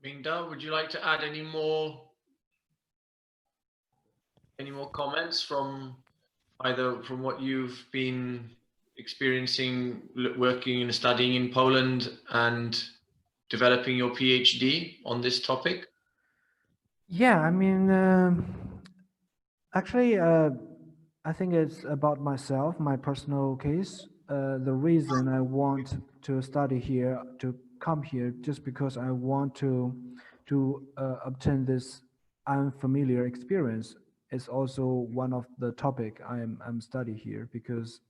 Mingda, would you like to add any more comments from either from what you've been experiencing working and studying in Poland and developing your PhD on this topic? Yeah, I mean, actually, I think it's about myself, my personal case. The reason I want to study here, to come here, just because I want to obtain this unfamiliar experience is also one of the topic I'm studying here, because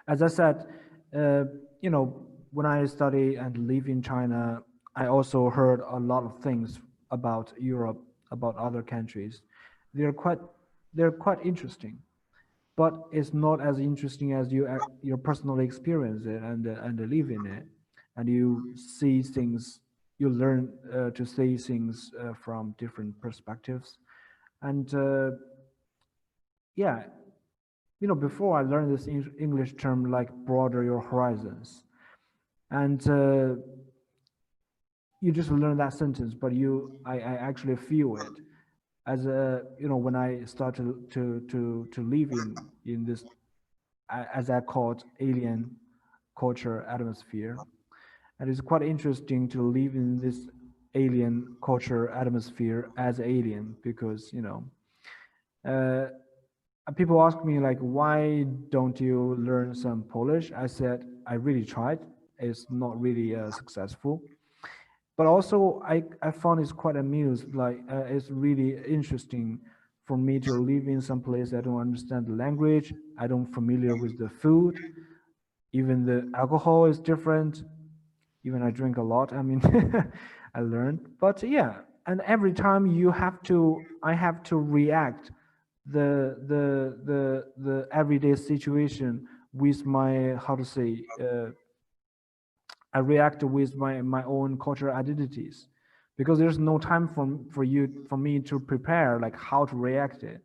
as I said, you know, when I study and live in China, I also heard a lot of things about Europe, about other countries. They're quite interesting, but it's not as interesting as you personally experience it and live in it, and you see things, you learn to see things from different perspectives. And yeah, you know, before I learned this English term like broaden your horizons, and you just learn that sentence, but I actually feel it as a, you know, when I start to live in this, as I call it, alien culture atmosphere. And it's quite interesting to live in this alien culture atmosphere as alien, because, you know, people ask me like, why don't you learn some Polish? I said, I really tried. It's not really successful. But also I found it's quite amused, like it's really interesting for me to live in some place I don't understand the language, I don't familiar with the food, even the alcohol is different, even I drink a lot, I mean, I learned. But yeah, and every time I have to react the everyday situation with my, how to say, I react with my own cultural identities, because there's no time for me to prepare like how to react it.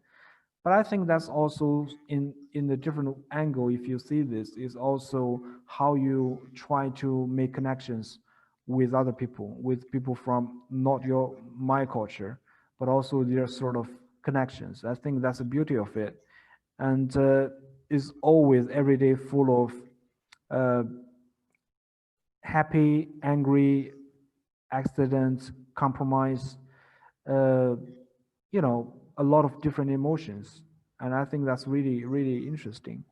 But I think that's also in a different angle. If you see this, is also how you try to make connections with other people, with people from not my culture, but also their sort of connections. I think that's the beauty of it, and is always every day full of happy, angry, accidents, compromise, you know, a lot of different emotions, and I think that's really, really interesting.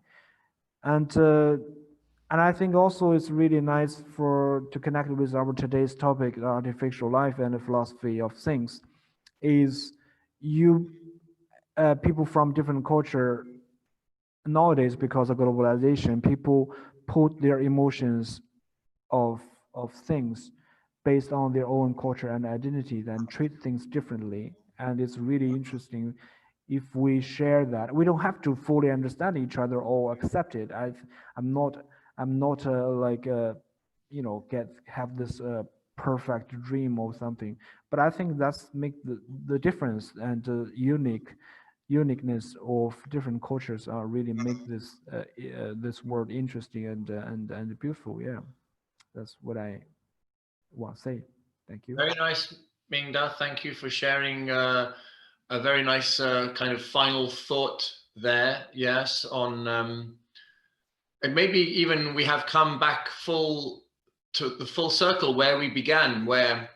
And I think also it's really nice to connect with our today's topic, artificial life and the philosophy of things, is you people from different culture nowadays, because of globalization, people put their emotions of things based on their own culture and identity and treat things differently. And it's really interesting if we share that. We don't have to fully understand each other or accept it. I'm not like you know, have this perfect dream or something, but I think that's make the difference, and the uniqueness of different cultures really make this this world interesting and beautiful. Yeah, that's what I want to say. Thank you. Very nice, Mingda. Thank you for sharing a very nice kind of final thought there. Yes, on and maybe even we have come back to the full circle where we began, where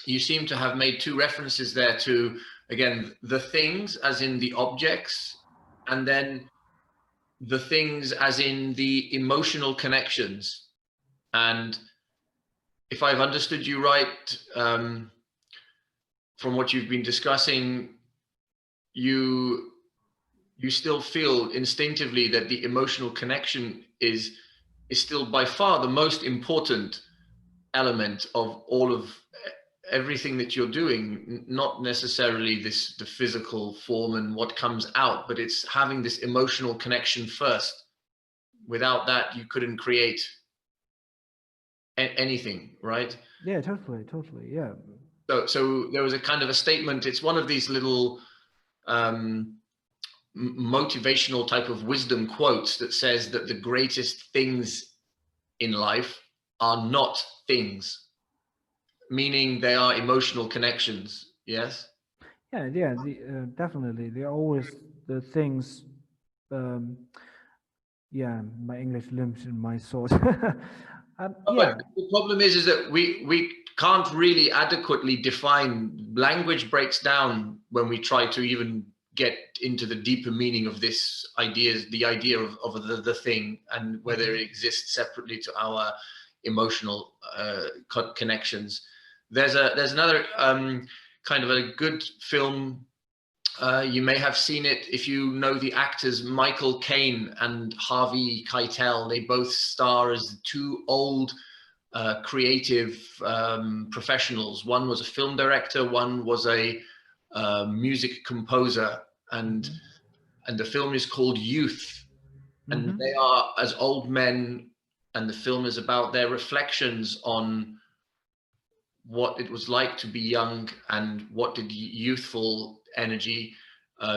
you seem to have made two references there to, again, the things as in the objects, and then the things as in the emotional connections. And if I've understood you right, from what you've been discussing, you still feel instinctively that the emotional connection is still by far the most important element of all of everything that you're doing, not necessarily the physical form and what comes out, but it's having this emotional connection first. Without that, you couldn't create anything, right? Yeah, totally, yeah. So there was a kind of a statement. It's one of these little motivational type of wisdom quotes that says that the greatest things in life are not things, meaning they are emotional connections. Yes. Yeah, definitely. They're always the things. Yeah, my English limited my thought. Yeah. But the problem is that we can't really adequately define. Language breaks down when we try to even get into the deeper meaning of this idea, the idea of the thing, and whether it exists separately to our emotional connections. There's another kind of a good film. You may have seen it if you know the actors Michael Caine and Harvey Keitel. They both star as two old creative professionals. One was a film director, one was a music composer, and the film is called Youth. And they are as old men, and the film is about their reflections on what it was like to be young and what did youthful energy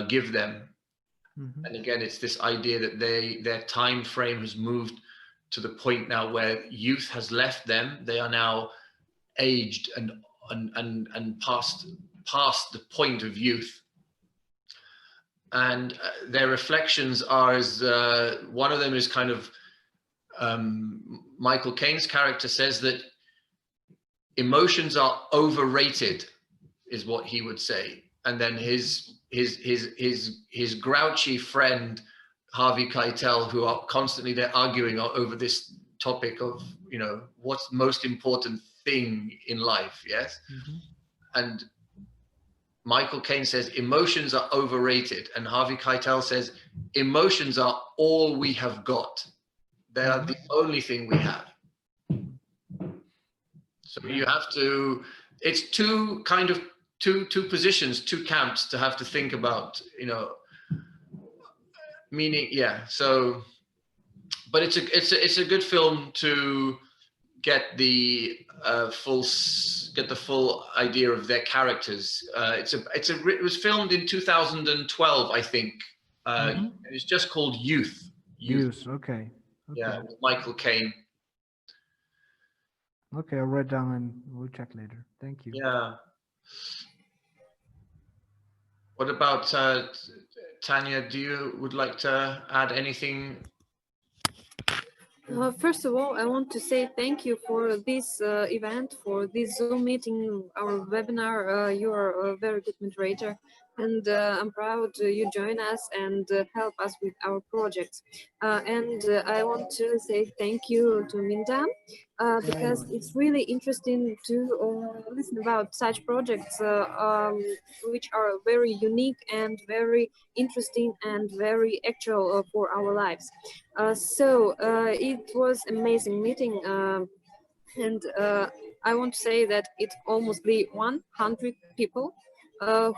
give them. And again, it's this idea that their time frame has moved to the point now where youth has left them. They are now aged and past the point of youth. And their reflections are as one of them is kind of Michael Caine's character says that emotions are overrated, is what he would say. And then his grouchy friend Harvey Keitel, who are constantly they're arguing over this topic of, you know, what's the most important thing in life. Yes. And Michael Caine says emotions are overrated, and Harvey Keitel says emotions are all we have got. They are the only thing we have. So you have to, it's two positions, two camps to have to think about, you know, meaning, yeah. So, but it's a good film to get the full idea of their characters. It was filmed in 2012, I think. It's just called Youth. Youth. Okay. Yeah, with Michael Caine. Okay, I'll write down and we'll check later. Thank you. Yeah. What about Tanya? Would like to add anything? First of all, I want to say thank you for this event, for this Zoom meeting, our webinar. You are a very good moderator, and I'm proud you join us and help us with our projects. And I want to say thank you to Minda, because it's really interesting to listen about such projects which are very unique and very interesting and very actual for our lives. So it was amazing meeting, and I want to say that it almost 100 people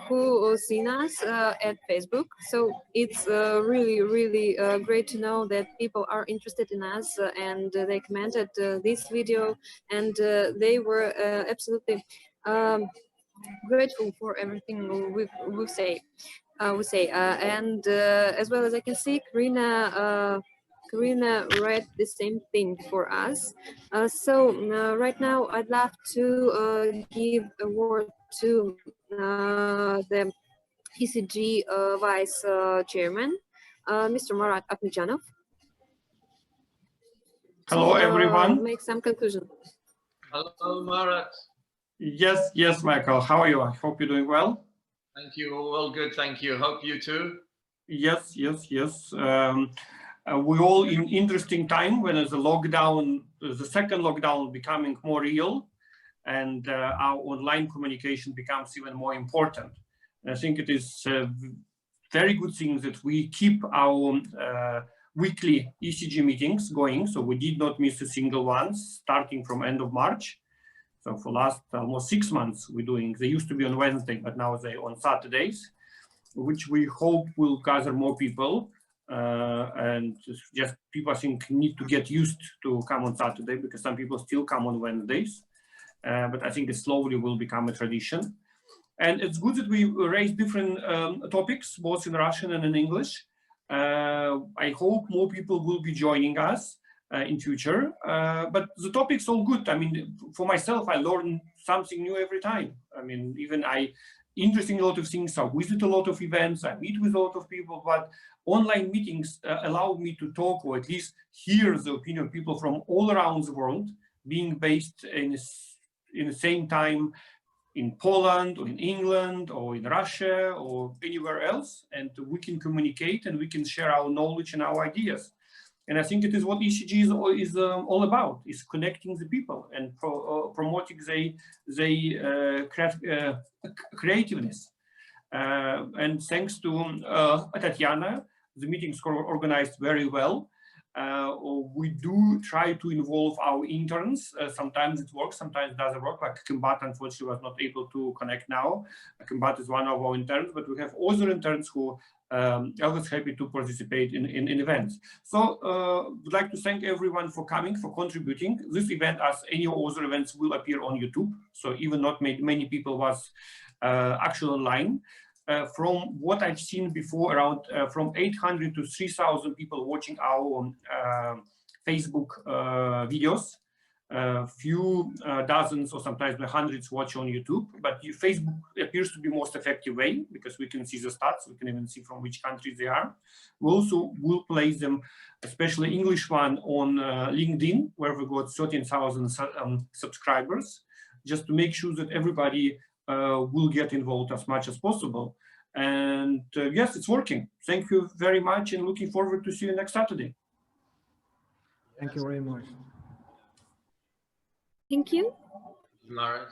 who seen us at Facebook. So it's really great to know that people are interested in us, and they commented this video, and they were absolutely grateful for everything we say. And as well as I can see, Karina read the same thing for us. So right now I'd love to give a word to the ECG Vice Chairman, Mr. Marat Akhmedjanov. Hello, everyone. Make some conclusion. Hello, Marat. Yes, Michael. How are you? I hope you're doing well. Thank you. All good. Thank you. Hope you too. Yes. We're all in interesting time when there's a lockdown, the second lockdown becoming more real, and our online communication becomes even more important. And I think it is very good thing that we keep our weekly ECG meetings going. So we did not miss a single one starting from end of March. So for last almost 6 months we're doing, they used to be on Wednesday, but now they're on Saturdays, which we hope will gather more people. And just people, I think, need to get used to come on Saturday, because some people still come on Wednesdays. But I think it slowly will become a tradition. And it's good that we raise different topics, both in Russian and in English. I hope more people will be joining us in future. But the topic's all good. I mean, for myself, I learn something new every time. I mean, even interesting a lot of things. I visit a lot of events. I meet with a lot of people. But online meetings allow me to talk, or at least hear the opinion of people from all around the world, being based in the same time in Poland or in England or in Russia or anywhere else. And we can communicate and we can share our knowledge and our ideas. And I think it is what ECG is all about, is connecting the people and promoting their creativeness. And thanks to Tatiana, the meetings are organized very well. We do try to involve our interns. Sometimes it works, sometimes it doesn't work. Like Kimbat, unfortunately, was not able to connect now. Kimbat is one of our interns, but we have other interns who are always happy to participate in events. So would like to thank everyone for coming, for contributing. This event, as any other events, will appear on YouTube. So even not many people was actually online. From what I've seen before, around from 800 to 3,000 people watching our Facebook videos. Few dozens or sometimes hundreds watch on YouTube, but Facebook appears to be most effective way, because we can see the stats, we can even see from which countries they are. We also will place them, especially English one, on LinkedIn, where we got 13,000 subscribers, just to make sure that everybody will get involved as much as possible. And yes, it's working. Thank you very much, and looking forward to see you next Saturday. Thank you very much. Thank you. Marat.